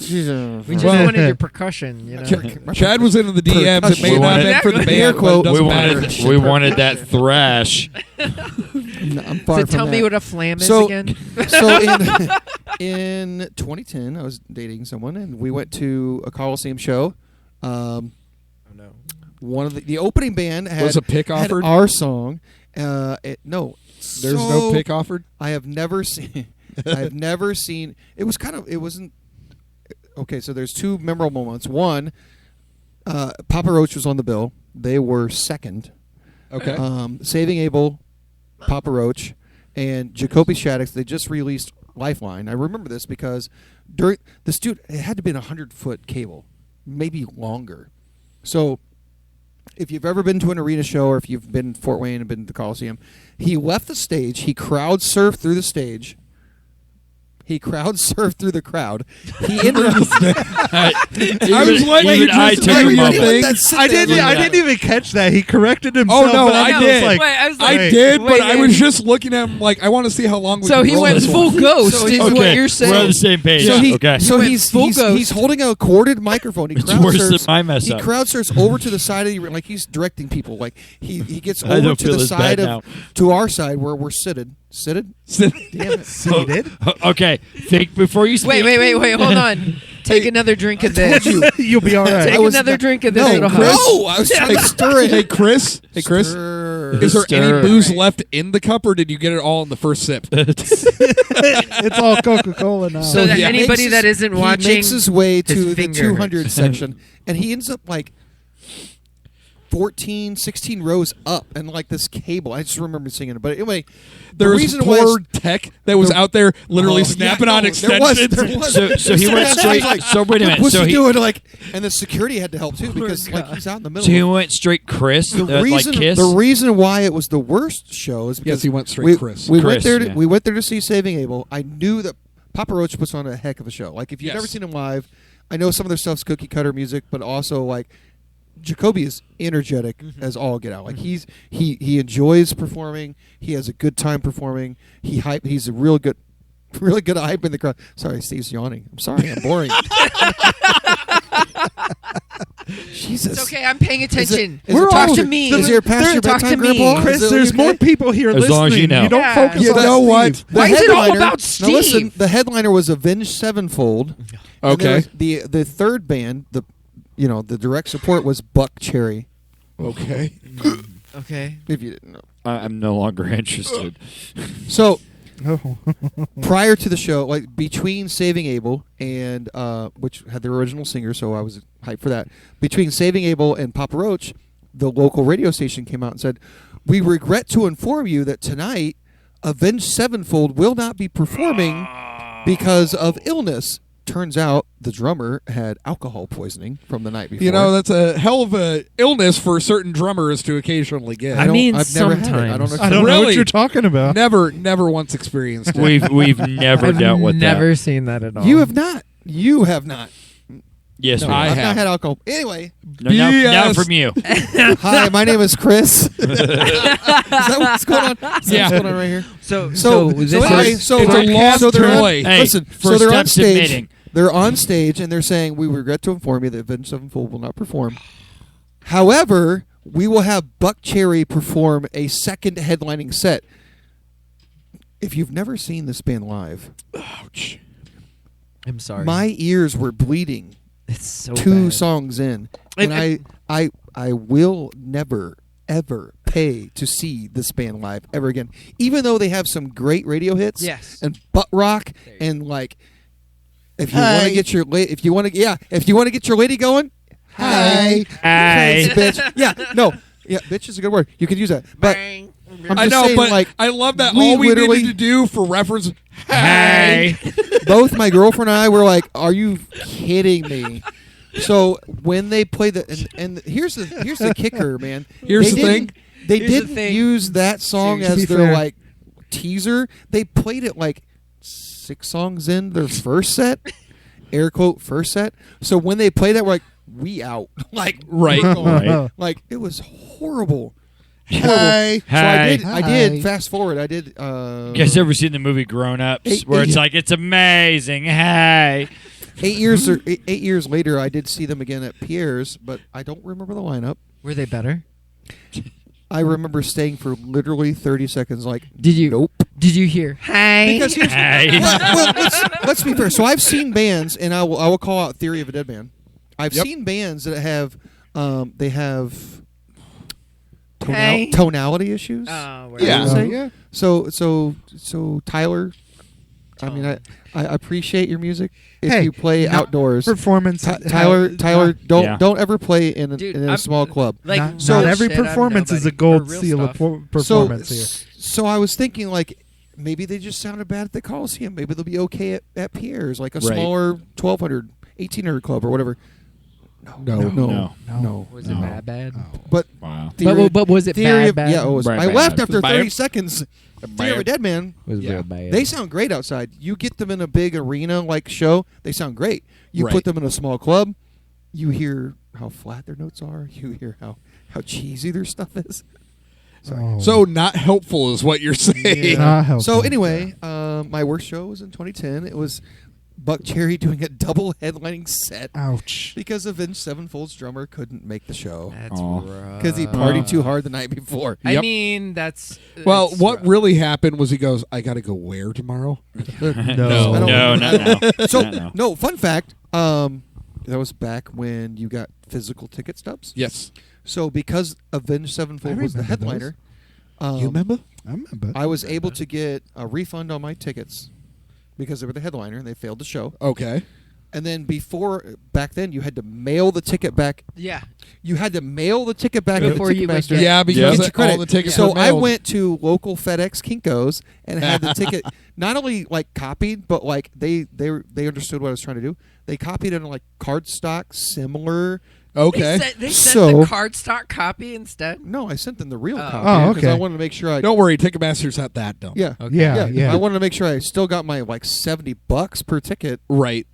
D: just
F: Well-
D: wanted your percussion, you know.
F: Chad was into the DMs. It may
E: We
F: not have
B: wanted-
F: been for the
E: Air
F: band,
E: quote.
F: but it
B: We
F: doesn't matter.
B: wanted that thrash.
E: I'm far
D: So
E: from
D: tell me
E: that.
D: what a flam is
E: So-
D: again.
E: So in 2010, I was dating someone, and we went to a Coliseum show. One of the opening band had,
F: Was a pick
E: had
F: offered?
E: our song. No,
F: There's
E: So-
F: no pick offered?
E: I have never seen. I've never seen. It was kind of. It wasn't. Okay, so there's two memorable moments. One, Papa Roach was on the bill. They were second.
F: Okay.
E: Saving Abel, Papa Roach, and Jacoby Shaddix. They just released Lifeline. I remember this because during this dude, it had to be a 100-foot cable, maybe longer. So, if you've ever been to an arena show or if you've been in Fort Wayne and been to the Coliseum, he left the stage. He crowd surfed through the stage. He crowd surfed through the crowd. He ended up.
F: I was letting you
B: even I
F: just
B: took
F: do
B: a
F: your
B: moment.
F: thing.
C: I didn't even catch that. He corrected himself.
F: Oh, no,
C: and
F: I
C: was
F: did.
C: Like,
D: Wait, I was
F: I
D: like,
F: did,
D: wait,
F: but I
D: wait.
F: was just looking at him like, I want to see how long we
D: So
F: can
D: he
F: roll
D: went
F: this
D: full
F: one.
D: ghost, is
B: Okay,
D: what you're
B: we're on
D: saying.
B: the same page.
E: So he,
B: okay.
E: so
D: went
E: he's
D: full
E: he's,
D: ghost.
E: he's holding a corded microphone. He
B: It's
E: crowd
B: worse
E: surfs.
B: than my mess
E: He
B: up.
E: crowd surfs over to the side of the like he's directing people. Like he gets
B: I
E: over
B: don't
E: to
B: feel
E: the
B: as
E: side
B: bad
E: of to our side where we're seated. Seated. Damn it.
C: seated.
B: Okay, think before you speak.
D: Wait, hold on. Take another drink of this.
C: You'll be all right.
D: Take
E: I was
D: another
E: not-
D: drink of this.
E: No,
D: It'll
E: no,
D: help.
E: I was trying to stir it.
F: Hey, Chris. Hey, Chris.
E: Stir
F: Is there any
B: Stir.
F: booze left in the cup, or did you get it all in the first sip?
C: It's all Coca-Cola now.
D: So that
F: Yeah.
D: anybody
E: Makes
D: that
E: his-
D: isn't watching,
E: he makes his way to
D: his
E: the
D: finger
E: 200
D: hurts.
E: section, and he ends up like 14, 16 rows up, and like this cable. I just remember seeing it, but anyway,
F: There
E: the
F: was
E: reason why
F: poor tech that was out there literally
E: Oh,
F: snapping
E: yeah,
F: on
E: no,
F: extensions.
E: There was.
B: So he went straight. So wait a minute.
E: What's
B: So
E: he
B: he
E: doing? Like, and the security had to help too because like he's out in the middle.
B: so he went straight Chris,
E: the
B: like
E: reason
B: Kiss.
E: the reason why it was the worst show is because
F: Yes, he went straight
E: we,
F: Chris.
E: We
B: Chris,
E: went there.
B: yeah.
E: We went there to see Saving Abel. I knew that Papa Roach puts on a heck of a show. Like if you've
F: Yes.
E: never seen him live, I know some of their stuff's cookie cutter music, but also like Jacoby is energetic as all get out. Like he enjoys performing. He has a good time performing. He's a really good hype in the crowd. Sorry, Steve's yawning. I'm sorry, I'm boring. Jesus.
D: It's okay. I'm paying attention.
E: is it
D: Talk
E: past
D: to
E: your-
D: me.
E: is your past your
D: Talk to
E: bedtime,
D: me.
E: Grandpa?
C: Chris,
E: Is it
C: there's
E: okay?
C: more people here
B: As
C: listening.
B: long as you know.
C: don't
D: Yeah.
C: focus
E: You
C: on
E: know
C: Steve.
E: what? The
D: Why is it all
E: headliner-
D: about
E: Now
D: Steve?
E: listen, the headliner was Avenged Sevenfold. And
F: Okay.
E: there was the third band, the direct support was Buck Cherry.
F: Okay.
D: Okay.
E: If you didn't know.
B: I'm no longer interested.
E: So
C: Oh.
E: prior to the show, like between Saving Abel and which had the original singer, so I was hyped for that. Between Saving Abel and Papa Roach, the local radio station came out and said, "We regret to inform you that tonight, Avenged Sevenfold will not be performing because of illness." Turns out the drummer had alcohol poisoning from the night before.
F: You know, that's a hell of a illness for certain drummers to occasionally get.
D: I mean,
E: I've never had it. I
D: sometimes.
E: don't
C: I don't know what
F: Really?
C: you're talking about.
F: never once experienced it.
B: We've never
D: I've
B: dealt with
D: never
B: that.
D: seen that at all.
E: You have not. You have not.
B: Yes,
E: No,
B: we
F: I
E: I've
F: have.
E: not had alcohol. Anyway,
B: No, now
F: BS.
B: from you.
E: hi, my name is Chris. Is that what's going on? Is that
F: Yeah.
E: what's going on right here?
D: So
E: This
F: anyway,
E: is-
F: so it's a lost
E: so they're on-
F: toy.
B: Hey,
E: listen, so
B: first
E: they're on
B: step
E: stage.
B: submitting.
E: They're on stage and they're saying, "We regret to inform you that Avenged Sevenfold will not perform. However, we will have Buck Cherry perform a second headlining set." If you've never seen this band live,
F: Ouch.
D: I'm sorry.
E: my ears were bleeding
D: it's so
E: 2
D: bad.
E: songs in, and I will never ever pay to see this band live ever again. Even though they have some great radio hits,
D: Yes.
E: and butt rock,
D: There you
E: and like, if you want to get your if you want to get your lady going, hi,
B: Hi.
E: bitch, bitch is a good word. You could use that, but
D: Bang.
E: I'm
F: I
E: just
F: know,
E: saying,
F: but
E: like,
F: I love that
E: we
F: all we
E: literally-
F: needed to do for reference.
B: Hey.
E: both my girlfriend and I were like, "Are you kidding me?" So when they play and here's the kicker, man.
F: Here's
E: They
F: the
E: didn't-
F: thing.
E: They
D: Here's the
E: didn't
D: thing.
E: use that song
C: To be
E: as their
C: fair.
E: like teaser. They played it like 6 songs in their first set, air quote first set. So when they play that, we're like, "We out." Like
F: Right.
E: we're going.
B: Right.
E: Like it was horrible.
F: Hey.
E: So I
B: Hi.
E: did fast forward. I did.
B: You guys ever seen the movie Grown Ups, where it's
E: eight-
B: like it's amazing? Hey,
E: 8 years or 8 years later, I did see them again at Pierre's, but I don't remember the lineup.
D: Were they better?
E: I remember staying for literally 30 seconds. Like,
D: Did you?
E: nope.
D: Did you hear? Hi.
E: Because here's
B: Hey.
E: well, let's be fair. So I've seen bands, and I will call out Theory of a Dead Man. I've
F: Yep.
E: seen bands that have they have
D: Hey.
E: tonality issues.
D: Oh, where-
F: Yeah.
E: Say?
C: yeah.
E: So Tyler, I mean, I appreciate your music if
C: Hey,
E: you play
C: no-
E: outdoors.
C: Performance.
E: Tyler, don't
B: Yeah.
E: don't ever play in a,
D: Dude,
E: in a
D: I'm-
E: small club.
D: Like
C: not,
E: so-
C: not every
D: shit, I'm
C: performance is a
D: nobody.
C: gold
D: For real
C: seal
D: stuff.
C: of performance here.
E: So I was thinking, like, maybe they just sounded bad at the Coliseum. Maybe they'll be okay at Pierre's, like a
B: Right.
E: smaller 1,200, 1,800 club or whatever.
F: No.
B: No.
D: Was it
B: No.
D: bad?
E: But
B: Wow.
D: But was it
E: Theory
D: bad?
E: of, yeah, it was.
B: Right,
E: I
B: bad.
E: left after
F: Bad.
E: 30 seconds. Theory of a Dead Man.
D: Was
F: Yeah.
D: real bad.
E: They sound great outside. You get them in a big arena like show, they sound great. You
F: Right.
E: put them in a small club, you hear how flat their notes are. You hear how cheesy their stuff is.
C: Oh.
F: So not helpful is what you're saying.
C: Not helpful.
E: So anyway, my worst show was in 2010. It was Buck Cherry doing a double headlining set
C: ouch.
E: because Avenged Sevenfold's drummer couldn't make the show
D: That's
B: Aw.
D: rough.
E: because he partied too hard the night before.
D: I
F: Yep.
D: mean, that's
F: Well,
D: it's
F: what
D: rough.
F: really happened was he goes, "I got to go where tomorrow?"
B: No,
E: I don't-
B: no, not now.
E: So
B: Not now.
E: no, fun fact. That was back when you got physical ticket stubs.
F: Yes.
E: So because Avenged Sevenfold
C: I
E: was the
C: remember
E: headliner,
F: You remember?
C: I remember.
E: I was able to get a refund on my tickets because they were the headliner and they failed the show.
F: Okay.
E: And then back then, you had to mail the ticket back.
D: Yeah.
E: You had to mail the ticket back to
D: Before you would
E: Ticketmaster.
D: get-
F: Yeah,
E: to
F: because
E: get your credit.
F: all the tickets
E: So
F: were
E: I
F: mailed.
E: went to local FedEx Kinko's and had the ticket not only like copied, but like they understood what I was trying to do. They copied it on like cardstock, similar.
F: Okay.
D: They
E: So-
D: sent the cardstock copy instead.
E: No, I sent them the real
D: Oh.
E: copy
C: Oh,
E: because I
C: okay.
E: wanted to make sure I.
F: Don't worry, Ticketmaster's not that dumb.
E: Yeah.
D: Okay.
C: Yeah.
E: I wanted to make sure I still got my like $70 per ticket.
F: Right.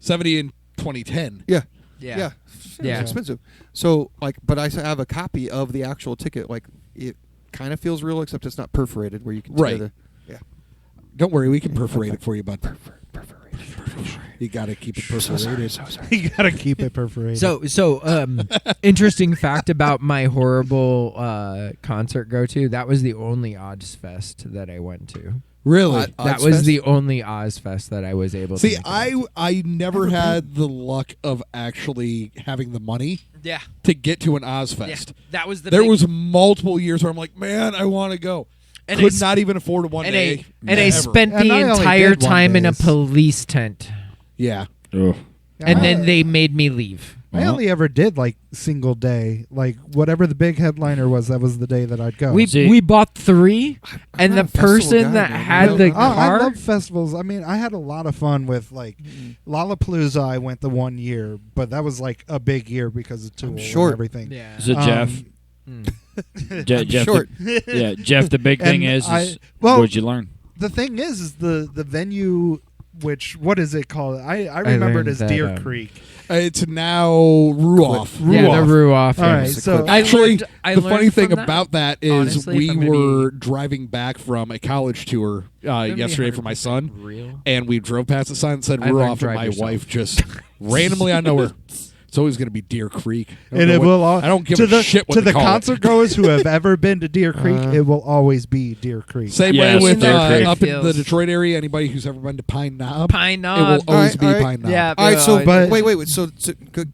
F: 70 in 2010.
E: Yeah.
D: Yeah.
E: Yeah.
D: Yeah.
E: It's expensive. So like, but I have a copy of the actual ticket. Like it kind of feels real, except it's not perforated, where you can
F: Right.
E: tear the. Yeah.
F: Don't worry, we can perforate it for you, bud. You got to keep it perforated.
C: You gotta keep it perforated.
D: So, interesting fact about my horrible concert go-to. That was the only Oz Fest that I went to.
F: Really?
D: That was the only Oz Fest that I was able to.
F: See,
D: make it
F: I never had the luck of actually having the money
D: yeah,
F: to get to an Ozfest.
D: yeah. That was the.
F: There
D: big-
F: was multiple years where I'm like, man, I want to go.
D: And
F: Could
D: I
F: not even afford it one
D: and
F: day.
D: I
F: ever.
D: spent
C: And
D: the
C: I only
D: entire
C: did one
D: time in a
C: days.
D: police tent,
F: Yeah.
D: and then they made me leave.
C: I only ever did like single day, like whatever the big headliner was. That was the day that I'd go.
B: See-
D: We bought 3, and
E: not
D: the
E: a festival
D: person
E: guy,
D: that
E: man.
D: had the
C: I
D: car.
C: love festivals. I mean, I had a lot of fun with like Lollapalooza. I went the one year, but that was like a big year because of Tool
E: short.
C: and everything.
D: Yeah.
B: So Jeff, Jeff,
E: short.
B: yeah, Jeff. The big thing
C: And
B: is
C: well,
B: what'd you learn?
C: the thing is the venue. Which what is it called? I remember it
D: learned
C: as
D: that,
C: Deer Creek.
F: It's now Ruoff.
D: Yeah, the Ruoff.
C: All right, so
F: Actually,
D: I
F: the
D: learned
F: funny thing
D: from that,
F: about that is
D: honestly, if
F: we
D: I'm gonna
F: were driving back from a college tour yesterday for my son,
D: Real.
F: and we drove past the sign that said
D: I learned
F: Ruoff, and
D: drive
F: my
D: yourself.
F: wife just randomly out of nowhere. It's always going to be Deer Creek. I don't
C: And
F: know
C: it
F: what-
C: will.
F: I don't give
C: to
F: a
C: the,
F: shit what
C: to
F: they
C: the
F: call
C: concert
F: it.
C: goers who have ever been to Deer Creek. It will always be Deer Creek.
F: Same
B: Yes,
F: way with
B: Deer Creek.
F: up in the
D: Feels-
F: Detroit area. Anybody who's ever been to Pine Knob,
D: Pine
F: it
D: Knob.
F: will always
E: All
F: be
E: right.
F: Pine Knob.
D: Yeah.
E: All right, so
C: But-
E: wait. So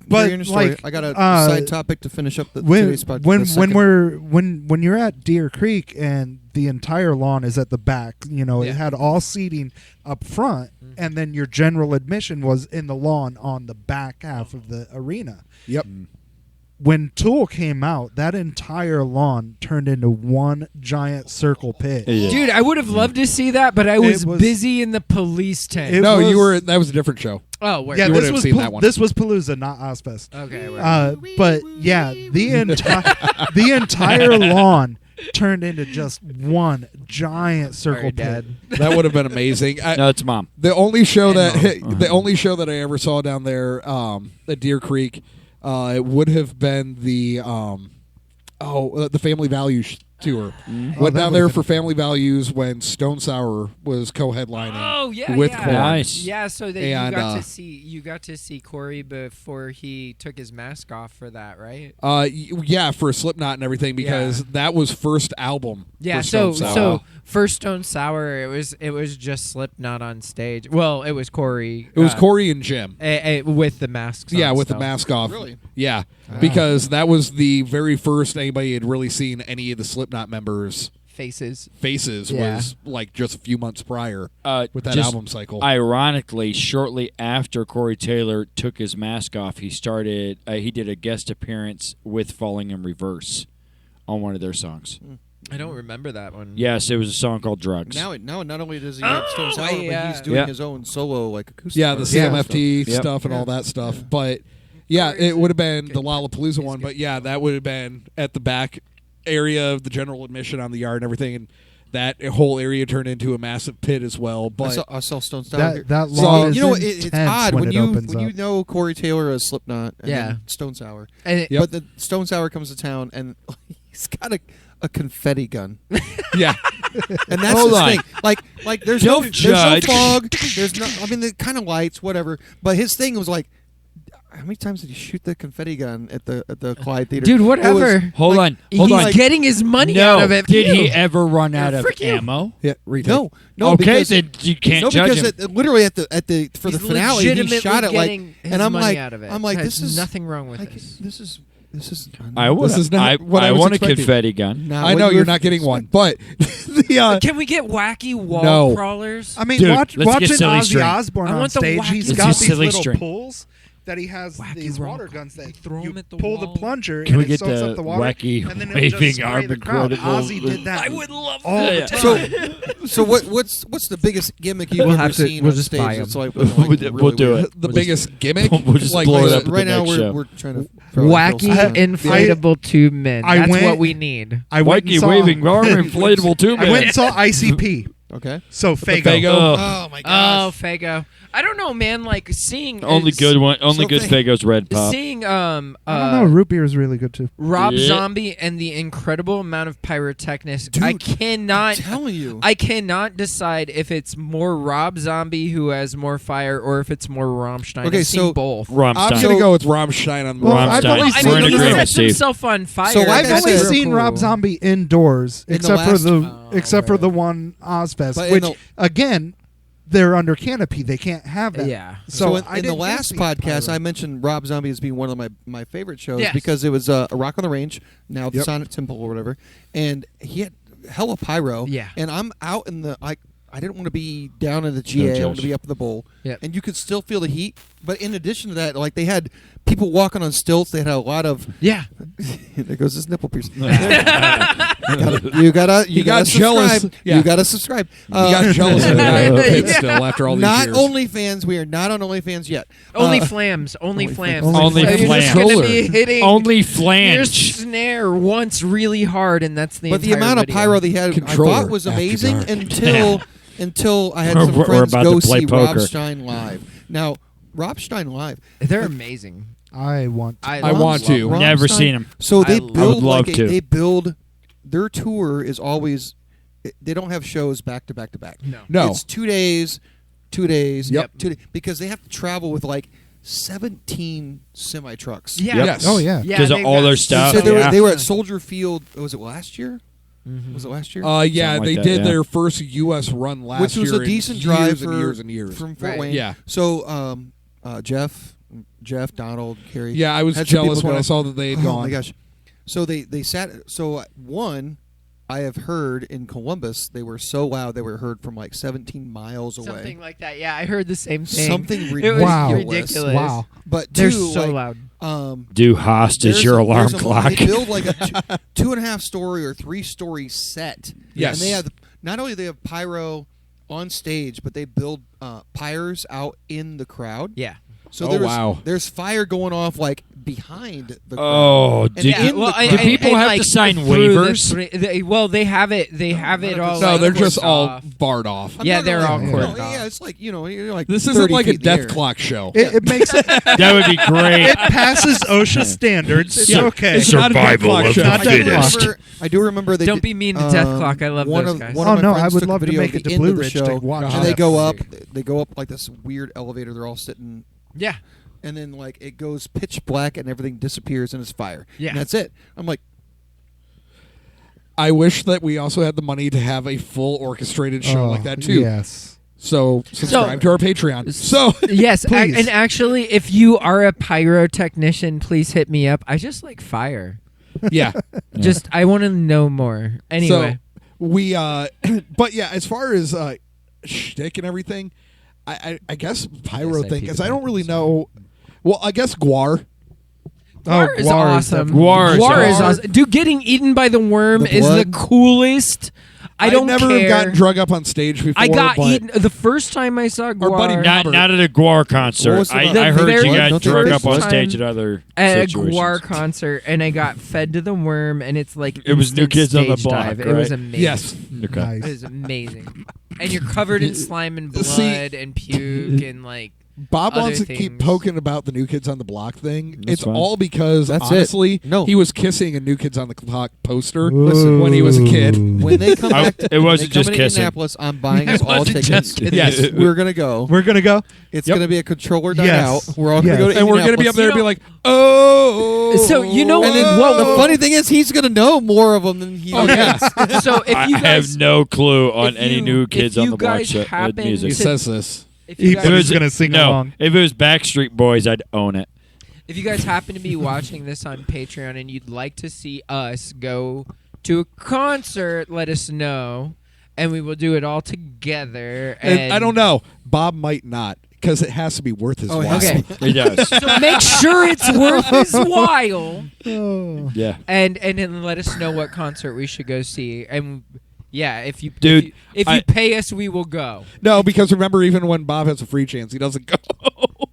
C: but,
E: your story.
C: like,
E: I got a
C: uh,
E: side topic to finish up the
C: when
E: today's podcast.
C: when you're at Deer Creek and the entire lawn is at the back, it had all seating up front, and then your general admission was in the lawn on the back half of the arena.
F: Yep.
C: When Tool came out, that entire lawn turned into one giant circle pit.
B: Yeah.
D: Dude, I would have loved to see that, but I was,
C: was-
D: busy in the police tent.
C: It
F: No,
C: was-
F: you were. That was a different show.
D: oh, where?
C: Yeah,
F: You
C: this
F: would've
C: was
F: seen that one.
C: this was Palooza, not Ozfest.
D: Okay. Where?
C: But yeah, the entire lawn turned into just one giant circle
D: Sorry,
C: pit.
D: Dad.
F: That would have been amazing.
B: No, it's mom.
F: The only show
D: And
F: that
B: Mom.
F: the only show that I ever saw down there at Deer Creek, it would have been the Family Values tour. Went
C: that
F: down there
C: would've
F: for Family Values when Stone Sour was co-headlining.
D: Oh yeah,
F: with
D: yeah.
F: Korn.
B: Nice.
D: Yeah, so that
F: And,
D: you got to see Corey before he took his mask off for that, right?
F: Yeah, for Slipknot and everything because
D: Yeah.
F: that was first album.
D: Yeah,
F: for Stone
D: so
F: Sour.
D: first Stone Sour, it was just Slipknot on stage. Well, it was Corey.
F: It was Corey and Jim.
D: With the masks.
F: Yeah,
D: on
F: with the
D: still.
F: mask off.
E: Really?
F: Yeah, because that was the very first anybody had really seen any of the Slipknot members'
D: faces.
F: faces
D: Yeah.
F: was like just a few months prior with that
B: Just
F: album cycle.
B: Ironically, shortly after Corey Taylor took his mask off, he started. He did a guest appearance with Falling in Reverse on one of their songs.
D: I don't remember that one.
B: Yes, it was a song called Drugs.
E: Now, not only does he have Stone Sour,
D: yeah.
E: but he's doing
B: Yeah.
E: his own solo like acoustic.
F: yeah, the
E: part.
F: CMFT
B: Yep.
F: stuff and all that stuff. But yeah, it would have been the Lollapalooza one. But yeah, that would have been at the back area of the general admission on the yard and everything, and that whole area turned into a massive pit as well. But
E: I saw Stone Sour. here.
C: That
F: So,
C: lawn is
E: it's
C: intense
E: odd
C: when
E: when
C: it
E: you
C: opens
E: when
C: up.
E: you know Corey Taylor as Slipknot and
D: Yeah.
E: then Stone Sour,
D: And it-
F: Yep.
E: but the Stone Sour comes to town and he's got a confetti gun,
F: yeah,
E: and that's
B: Hold
E: his
B: on.
E: thing. Like there's
B: Don't
E: no
B: judge.
E: fog, there's no. I mean, the kind of lights, whatever. But his thing was like, how many times did he shoot the confetti gun at the Clyde Theater?
D: dude,
E: It was,
D: whatever.
B: Hold
E: like,
B: on, hold
D: He's
B: on.
D: getting his money
B: no,
D: out of it.
B: did he
D: Phew.
B: ever run out of
D: Frick you.
B: ammo?
F: yeah. Retake.
E: No,
B: Okay,
E: because
B: then you can't
E: no,
B: judge
E: because
B: him.
E: literally at the for
D: He's
E: the finale he
D: legitimately
E: shot it like,
D: getting his
E: and I'm
D: money
E: like,
D: out of it.
E: I'm like,
D: There's
E: this is
D: nothing wrong with
E: like,
D: this.
E: this is This is.
B: I want.
F: This is not what I was
B: want a
F: expecting.
B: confetti gun.
E: not
F: I
E: what
F: know
E: you
F: you're
E: were
F: not getting one, but
D: Can we get wacky wall
F: No.
D: crawlers?
C: I mean,
B: Dude,
C: watching
B: let's get Silly
C: Ozzy
B: String.
C: Osbourne
D: I
C: on
D: want the
C: stage,
D: wacky-
C: he's
B: Let's
C: got
B: do
C: these
B: Silly
C: little
B: String.
C: pulls that he has
D: Wacky
C: these
D: rock.
C: water guns that
D: You throw 'em
C: you
D: at the
C: pull the
D: wall.
C: plunger
B: Can
C: and
B: we
C: it
B: get
C: soaks
B: the
C: up the water,
B: wacky
C: and then it would just
B: waving
C: spray
B: arm
C: the crowd.
B: incredible-
C: Ozzy did that
D: I would love
C: all
D: that.
C: the
E: So,
C: time.
E: so what's the biggest gimmick you've
D: We'll
E: ever
D: have to-
E: seen
D: we'll
E: on
D: just
E: stage?
D: buy 'em.
E: That's like,
B: We'll do it.
F: the
B: We'll
F: biggest gimmick.
B: We'll just
F: like,
B: blow it
F: like,
B: up at the
E: right now
B: next show.
E: we're trying to throw
D: Wacky
E: ourselves in.
D: inflatable tube men.
C: I
D: That's
C: went-
D: what we need.
C: I went and
B: Wacky
C: saw,
B: waving arm inflatable too,
C: I
B: man.
C: went and saw ICP.
E: Okay.
C: So Fago.
F: Fago.
E: Oh my
D: Oh,
E: gosh.
D: Fago. I don't know, man. Like seeing
B: Only good one. Only
E: So
B: good
E: thank-
B: Fago's red pop.
D: seeing
C: I don't know. Root beer is really good too.
D: Rob
B: Yeah.
D: Zombie and the incredible amount of pyrotechnics.
E: Dude,
D: I
E: I'm
D: cannot.
E: telling you.
D: I cannot decide if it's more Rob Zombie who has more fire or if it's more Rammstein.
E: Okay,
D: I've seen
E: so-
D: both.
F: I'm
B: Rammstein.
F: gonna go with Rammstein on the
C: Well, I've
B: Rammstein.
C: only
D: I
C: seen-
B: We're in
D: mean, he
B: agreement,
D: sets
B: Steve.
D: himself on fire.
E: So
C: I've
E: That's
C: only
E: real
C: seen
D: cool.
C: Rob Zombie indoors,
E: In the
C: except for
E: last-
C: the
D: Oh,
C: except for
D: right.
C: the one Ozfest,
E: But in
C: which
E: the-
C: again they're under canopy. They can't have that.
D: Yeah.
E: So
C: I
E: in the
C: didn't
E: last
C: see
E: podcast,
C: Pyro.
E: I mentioned Rob Zombie as being one of my favorite shows
D: Yes.
E: because it was a Rock on the Range, now the
C: Yep.
E: Sonic Temple or whatever, and he had hella pyro.
D: Yeah.
E: And I'm out in the I didn't want to be down in the GA. I wanted
B: judge.
E: to be up in the bowl.
D: Yep.
E: And you could still feel the heat. But in addition to that, like they had people walking on stilts. They had a lot of.
D: Yeah.
E: There goes this nipple piercing. you gotta
F: got jealous.
E: subscribe.
F: Yeah.
E: You gotta subscribe.
F: You got jealous of that pit
D: Yeah.
F: still after all these
E: Not
F: years.
E: OnlyFans. We are not on OnlyFans yet.
D: Only
E: Uh,
D: flams. Only flams.
B: Only
D: So you're just
B: flams.
D: gonna be hitting
B: Only
D: your
B: flange.
D: snare once really hard, and that's the.
E: But the
D: entire
E: amount of
D: video.
E: pyro they had, I
F: Controller
E: thought was
F: after
E: amazing
F: dark.
E: until I had
B: We're-
E: some
B: we're
E: friends
B: about
E: go
B: to play
E: see
B: poker.
E: Robstein live. Now, Robstein live.
D: They're amazing.
C: I want.
F: I want to.
E: Rom-
B: Never
E: Rammstein-
B: seen him.
E: So they
D: I
E: build
B: would love
E: like
B: to.
E: they build. Their tour is always. They don't have shows back to back to back.
F: No.
E: It's 2 days, 2 days.
F: Yep.
E: 2 days, because they have to travel with like 17 semi trucks.
D: Yeah.
F: Yes.
C: Oh yeah.
D: Yeah,
B: Because of
D: they've
B: all
D: got
B: their
D: so
B: stuff.
E: So
D: many-
E: they were at Soldier Field. Was it last year?
D: Mhm.
E: Was it last year?
F: Yeah,
B: Something
F: they
B: like
F: did
B: that, yeah.
F: their first U.S. run last
E: Which was
F: year.
E: a decent
F: in
E: drive
F: years
E: for
F: and years and years.
E: from Fort
D: Right.
E: Wayne.
F: Yeah.
E: So Jeff, Donald, Carrie.
F: Yeah, I was
E: had some
F: jealous
E: people
F: when I
E: go,
F: saw that they had
E: oh
F: gone.
E: my gosh! So they sat. So one, I have heard in Columbus they were so loud they were heard from like 17 miles away.
D: Something like that. Yeah, I heard the same thing.
E: Something
D: It was
E: ridiculous.
D: ridiculous.
C: Wow.
E: But
D: They're
E: two,
D: so
E: like,
D: loud.
B: Do hostage your alarm clock.
E: They build like a 2.5 story or 3 story set.
F: Yes.
E: And they have not only they have pyro on stage, but they build pyres out in the crowd.
D: Yeah.
E: So
F: Oh, wow.
E: there's fire going off like behind the crowd.
B: Oh,
E: And
B: did
E: in
B: you,
E: the
D: well,
E: crowd.
B: do people have to sign waivers?
D: Well, they have it. They have it all.
E: No,
F: No,
D: like,
F: they're just
D: cordoned
F: all
D: off.
F: barred off.
E: I'm
D: Yeah,
E: talking
D: they're
E: like,
D: all
E: you
D: cordoned
E: know,
D: off.
E: Yeah, it's like you're like
F: This
E: 30
F: isn't like a
E: feet in the
F: death
E: air.
F: clock show.
C: It makes it.
B: That would be great.
C: It passes OSHA standards. It's
F: Yeah.
C: okay.
F: It's not a death clock show.
C: Not
E: I do
C: death clock.
E: remember. I do remember they
D: Don't
E: did,
D: be mean to Death Clock. I love
E: one
D: those
E: of,
D: guys.
E: One
C: Oh
E: of my
C: no, I
E: friends
C: would
E: took a
C: love to
E: video
C: make
E: of
C: it
E: the
C: to
E: end
C: Blue
E: of the
C: Ridge
E: show,
C: to watch.
F: Oh,
E: and they
F: that's
E: go up.
F: great.
E: They go up like this weird elevator. They're all sitting,
D: Yeah.
E: and then like it goes pitch black, and everything disappears, and it's fire.
D: Yeah.
E: And that's it. I'm like,
F: I wish that we also had the money to have a full orchestrated show like that too.
C: Yes.
F: So subscribe to our Patreon. So
D: Yes,
C: Please.
D: and actually, if you are a pyrotechnician, please hit me up. I just like fire.
F: yeah.
D: Just I want to know more. Anyway,
F: So we but yeah, as far as shtick and everything, I guess pyro
D: Yes, I
F: thing
D: peed
F: because I
D: the
F: don't really
D: bed,
F: know. Well, I guess Guar.
D: Guar is
C: Guar
D: awesome.
B: Guar is
D: Guar is
B: awesome.
D: awesome. Dude, getting eaten by the worm
E: The
D: is the
E: blood.
D: coolest. I don't
F: never
D: care.
F: have gotten drug up on stage before.
D: I got
F: but
D: eaten the first time I saw Guar.
F: buddy
B: Not,
F: Robert.
B: not at a Guar concert.
E: What was it
B: I,
E: about?
B: I
D: The
B: heard
D: very
B: you got
E: Don't they
B: drug
E: first
B: up on
D: time
B: stage at other
D: at a
B: situations.
D: Guar concert, and I got fed to the worm, and it's like
B: It was New
D: instant
B: Kids on the
D: stage
B: Block,
D: dive. It
B: right?
D: was amazing.
F: yes.
B: Okay.
D: It
C: Nice.
D: was amazing. And you're covered in slime and blood
F: See-
D: and puke and like
F: Bob
D: other
F: wants to keep
D: things.
F: poking about the New Kids on the Block thing.
B: That's
F: it's
B: fine.
F: all because
E: That's it.
F: honestly,
E: No.
F: he was kissing a New Kids on the Block poster
E: Listen,
F: when he was a kid.
E: when they come back, to,
B: it wasn't
E: when they come
B: just
E: to
B: kissing.
E: Indianapolis, I'm buying us
B: It
E: all
B: wasn't
E: tickets.
B: just kissing.
F: Yes.
E: We're gonna go.
C: We're gonna go.
E: It's
B: Yep.
E: gonna be a controller night
C: Yes.
E: out. We're all gonna
C: Yes.
E: go to
F: And we're gonna be up there and be
E: Indianapolis.
F: like, oh.
D: So, you know
E: And then,
D: what-
E: the funny thing is, he's gonna know more of them than he.
F: Oh yeah.
D: so if
B: I
D: you guys
B: have no clue on
D: if
B: any
D: you-
B: New Kids
D: if
B: on
D: you
B: the Block
D: guys
B: shit,
D: happen
B: music.
F: He
D: to-
F: says this.
D: if you
C: He
D: guys,
C: said he's gonna sing
B: no,
C: along.
B: if it was Backstreet Boys, I'd own it.
D: If you guys happen to be watching this on Patreon and you'd like to see us go to a concert, let us know, and we will do it all together.
F: And I don't know. Bob might not, because it has to be worth his while.
D: Okay.
B: He does.
D: So make sure it's worth his while.
B: Yeah.
D: And then let us know what concert we should go see. And yeah, if you
B: Dude,
D: if you pay us, we will go.
F: No, because remember, even when Bob has a free chance, he doesn't go.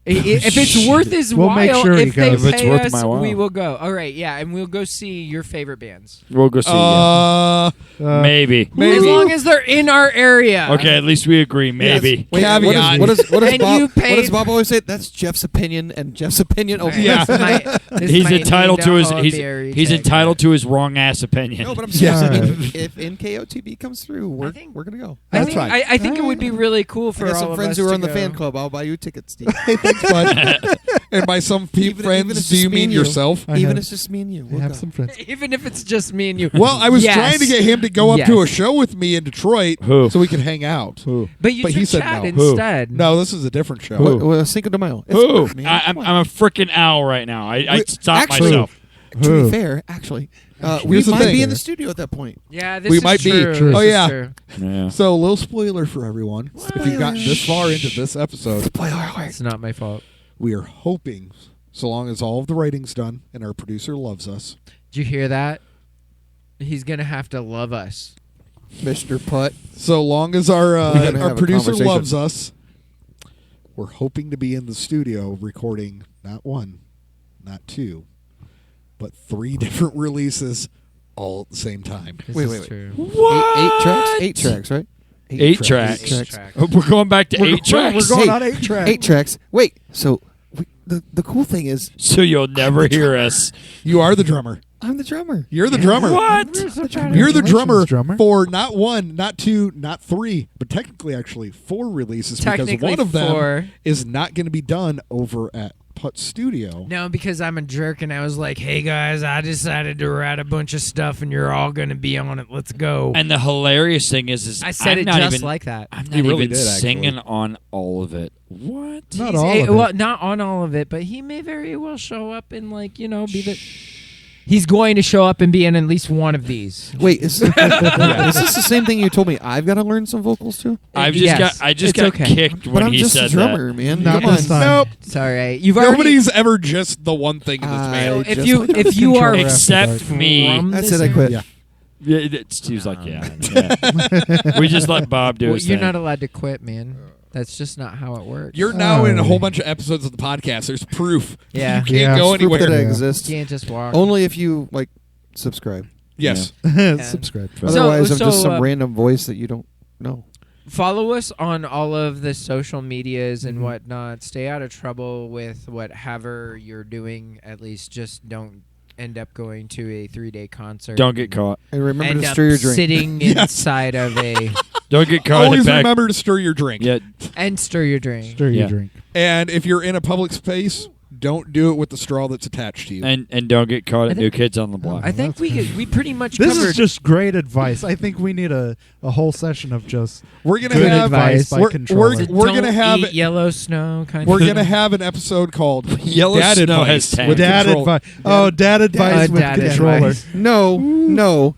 D: If it's worth his
C: We'll
D: while,
C: make sure he
D: if they
C: goes.
B: If it's
D: pay
B: worth
D: us,
B: my while.
D: we will go. All right, yeah, and we'll go see your favorite bands.
B: We'll go see. Yeah. Maybe.
D: As long as they're in our area.
B: Okay, at least we agree. Maybe.
E: Wait,
F: Caveat.
E: What does
D: And
E: Bob?
D: you
E: What
D: paid-
E: does Bob always say? That's Jeff's opinion, and Jeff's opinion.
D: All
E: Over.
D: right,
F: Yeah.
D: this
B: He's
D: might
B: entitled
D: need
B: to his.
D: a
B: He's
D: retake.
B: entitled to his wrong ass opinion.
E: No, but I'm saying
C: Yeah.
E: if NKOTB comes through, we're gonna go.
D: I
F: That's
D: think,
F: fine.
D: I think it would be really cool for
E: I got
D: all
E: some
D: of
E: friends
D: us
E: who are
D: to
E: in the
D: go.
E: fan club. I'll buy you tickets, Steve.
F: Thanks, bud. And by some
E: Even
F: friends,
E: if it's
F: do you
E: just me
F: mean
E: and you.
F: yourself?
C: I
E: Even
C: have-
E: if it's just me and you,
C: I
E: we'll
C: have
E: go.
C: some friends.
D: Even if it's just me and you.
F: Well, I was
D: Yes.
F: trying to get him to go up to a
D: Yes.
F: show with me in Detroit
B: Who?
F: so we could hang out.
B: Who?
D: But you
F: But
D: should
F: he said
D: chat
F: no.
D: instead.
F: No, this is a different show.
B: Who?
E: Well, Cinco de Mayo. It's
B: Who?
E: man,
B: I'm
E: come on.
B: a freaking owl right now. I
E: We-
B: stopped
E: actually-
B: myself.
E: To
C: Who?
E: be fair, actually, we
F: Here's the
E: might
F: thing.
E: be in the studio at that point.
D: Yeah, this
F: We
D: is
F: might be.
D: true.
C: True.
D: This
F: Oh,
D: is
F: yeah.
D: true.
B: Yeah.
F: So, a little spoiler for everyone. If you've gotten this far into this episode,
D: It's not my fault.
F: we are hoping, so long as all of the writing's done and our producer loves us,
D: Did you hear that? He's gonna have to love us.
E: Mr. Putt.
F: so long as our
E: We're gonna have a
F: producer
E: conversation.
F: loves us, we're hoping to be in the studio recording not one, not two, but 3 different releases all at the same time.
D: This
E: Wait,
D: is
E: wait, wait.
D: true.
B: What?
E: 8 tracks, right?
B: 8 tracks.
E: 8 tracks.
B: We're going back to 8 tracks.
C: We're going
E: Hey,
C: on 8 tracks.
E: 8 tracks. Wait, so the cool thing is,
B: So you'll never hear us.
F: You are the drummer.
E: I'm the drummer.
F: You're the drummer.
B: What?
F: You're the drummer,
C: Drummer.
F: for not 1, not 2, not 3, but technically actually 4 releases because
D: Technically
F: one of them
D: 4.
F: is not going to be done over at Putt Studio.
D: No, because I'm a jerk and I was like, hey guys, I decided to write a bunch of stuff and you're all going to be on it. Let's go.
B: And the hilarious thing is
D: I said
B: I'm
D: it
B: not
D: just
B: even,
D: like that.
B: I'm not
F: You really
B: even
F: did, actually.
B: singing on all of it. What?
C: Not
D: He's
C: all of it.
D: Well, not on all of it, but he may very well show up and be the. He's going to show up and be in at least one of these.
E: Wait, is this the same thing you told me? I've got to learn some vocals too.
B: I
D: Yes,
B: just
D: it's
B: got
D: okay.
B: kicked
E: But
B: when
E: I'm
B: he
E: just
B: said
E: a drummer, man.
C: Not
E: Come on.
C: this time.
F: Nope.
D: It's all right. You've already.
F: Nobody's ever just the one thing in this band.
E: I
D: If
E: just
D: you
E: went on
D: if
E: this
D: you are
C: controller.
B: Except me.
D: from
E: That's
D: this
E: it. I quit.
C: Yeah.
B: Yeah, Steve's like, yeah. We just let Bob do
D: Well,
B: his
D: you're
B: thing.
D: not allowed to quit, man. That's just not how it works.
F: You're now in a
C: Oh.
F: whole bunch of episodes of the podcast. There's proof.
D: Yeah.
F: You can't
C: Yeah,
F: go
C: it's
E: Proof
F: anywhere.
E: that I
C: Yeah.
E: exist.
D: You can't just walk.
E: Only if you subscribe.
F: Yes.
C: Subscribe.
E: Otherwise, I'm just
D: so,
E: some random voice that you don't know.
D: Follow us on all of the social medias and
C: Mhm.
D: whatnot. Stay out of trouble with whatever you're doing. At least just don't end up going to a 3-day concert.
B: Don't get caught.
E: And remember
D: End
E: to
D: up
E: stir your drink.
D: sitting inside of a
B: Don't get caught in
F: Always
B: the back.
F: remember to stir your drink.
B: Yeah,
D: and stir your drink.
C: Stir
B: Yeah.
C: your drink.
F: And if you're in a public space, don't do it with the straw that's attached to you.
B: and don't get caught at
D: I
B: New
D: think-
B: Kids on the Block.
D: I think we pretty much
C: This
D: covered.
C: is just great advice. I think we need a whole session of just
F: we're gonna
C: good
F: have
C: advice by
F: we're-
C: Controller.
F: we're- we're gonna
D: Don't
F: have
D: eat yellow snow kind
F: we're
D: of.
F: gonna have an episode called
B: Yellow
F: Dad
B: Snow
F: Advice
B: has tank.
F: with
C: dad
F: Control-
C: advice. Oh, dad advice with
D: dad
C: controller.
D: advice.
E: No.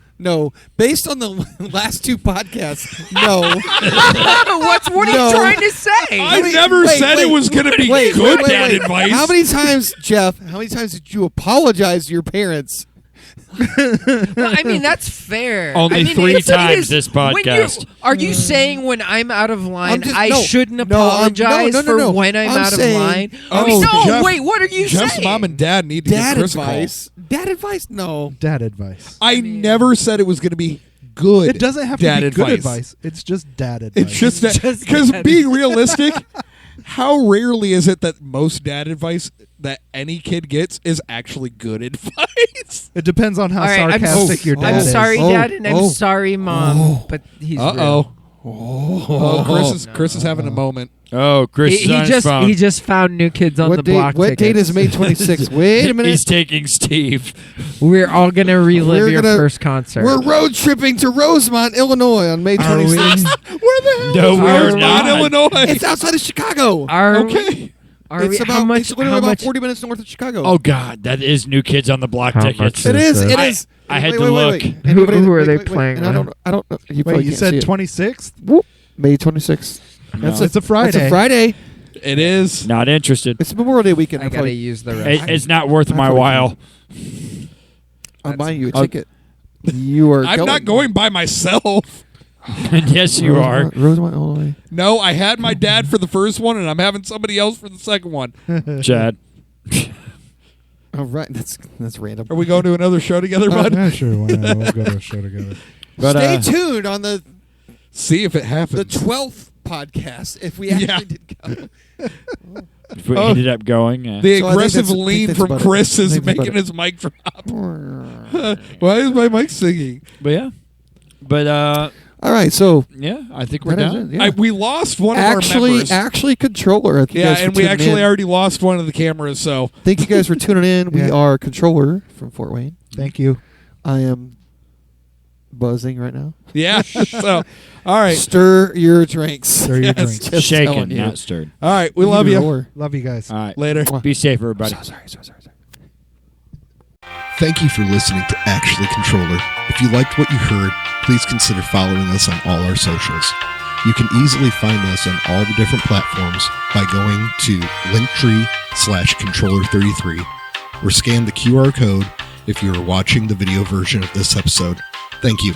E: Based on the last 2 podcasts, no.
D: what are
E: No.
D: you trying to say?
F: I never said it was gonna be good dad advice.
E: How many times, Jeff? How many times did you apologize to your parents?
D: Well, I mean, that's fair.
B: Only
D: I mean,
B: 3
D: it's- it
B: times
D: is-
B: this
D: when you-
B: podcast.
D: Are you saying when I'm out of line,
E: just-
D: I
E: no,
D: shouldn't
E: no,
D: apologize
E: no,
D: for
E: no.
D: when I'm out
E: saying-
D: of line?
F: Oh,
D: no,
F: Jeff-
D: wait, what are you
F: Jeff's
D: saying?
F: mom and dad need to
E: Dad
F: give Chris a call.
E: advice. Dad advice? No.
C: Dad advice.
F: I
D: mean-
F: never said it was going to be good.
C: It doesn't have
F: dad
C: to be
F: advice.
C: good advice. It's just dad advice.
F: It's just that
D: Just
F: because
D: dad
F: being realistic, how rarely is it that most dad advice that any kid gets is actually good advice?
C: It depends on how
D: All right,
C: sarcastic your dad
D: I'm
C: is.
D: sorry,
E: Oh,
D: Dad, and I'm
E: oh,
D: sorry, Mom, but he's
F: Uh
D: real.
F: oh. Chris is having a moment.
B: Oh, Chris is on his phone.
D: He just found New Kids on the
E: What date?
D: Block
E: What date
D: tickets.
E: is May 26th? Wait a minute.
B: He's taking Steve.
D: We're all gonna relive
E: We're
D: your
E: gonna-
D: first concert.
E: We're road tripping to Rosemont, Illinois on May
C: Are we?
E: 26th.
F: Where the hell
B: No,
F: is
B: we are
F: Rosemont,
B: not.
F: Illinois?
E: It's outside of Chicago.
D: Are
F: Okay.
E: It's
D: how
E: about
D: much?
E: it's literally
D: How
E: about
D: much?
E: 40 minutes north of Chicago.
B: Oh God, that is New Kids on the Block
D: How
B: tickets.
D: much
E: It is. It
B: I-
E: is.
B: I had
E: Wait,
B: to
E: wait, wait,
B: look.
E: wait.
D: Who
E: Anybody-
D: are
E: wait,
D: they
E: wait, wait.
D: playing
E: And I
D: with?
E: don't know. You
C: Wait,
E: probably
C: you
E: can't
C: said
E: see it.
C: 26th?
E: Whoop. May 26th.
B: No.
C: It's a Friday.
E: That's a Friday.
F: It is.
B: Not interested.
E: It's Memorial Day weekend.
D: I
E: I'm
D: gotta
E: probably-
D: use the
B: It-
D: rest.
B: it's not worth
E: I
B: my
E: probably
B: while.
E: I'm buying you a
B: Oh.
E: ticket. You are.
F: I'm not going by myself.
B: Yes, you are.
E: Rosemont, Illinois.
F: No, I had my dad for the first one, and I'm having somebody else for the second one.
B: Chad.
E: Oh, right. That's random.
F: Are we going to another show together, bud?
C: Yeah, sure. Why not? We'll go to a show together.
B: But,
E: Stay tuned on the
F: See if it happens.
E: 12th podcast if we actually
F: Yeah.
E: did go.
B: If we ended up going,
F: the
E: So I think
F: aggressive
E: that's- I
F: lean
E: think
F: from
E: that's about
F: Chris
E: it. I
F: is
E: think that's
F: making
E: about
F: his mic drop. Why is my mic singing?
B: but yeah. But
E: All right, so
B: yeah, I think we're
E: that is
B: done.
E: it, yeah.
F: We lost one of our members.
E: actually, Controller. Thank you
F: Yeah,
E: guys for
F: and we
E: tuning
F: actually
E: in.
F: already lost one of the cameras, so
E: Thank you guys for tuning in. We
C: Yeah.
E: are Controller from Fort Wayne.
C: Thank you.
E: I am buzzing right now.
F: yeah. So, all right.
E: Stir your drinks.
C: Stir your
F: Yes.
C: drinks.
E: Just
B: Shaken,
E: telling you.
B: not stirred.
F: All right. We love
E: Either
F: you.
E: or.
C: Love you guys.
B: All right.
F: Later.
B: Be safe, everybody.
E: Sorry.
A: Thank you for listening to Actually Controller. If you liked what you heard, please consider following us on all our socials. You can easily find us on all the different platforms by going to linktree/controller33 or scan the QR code if you are watching the video version of this episode. Thank you.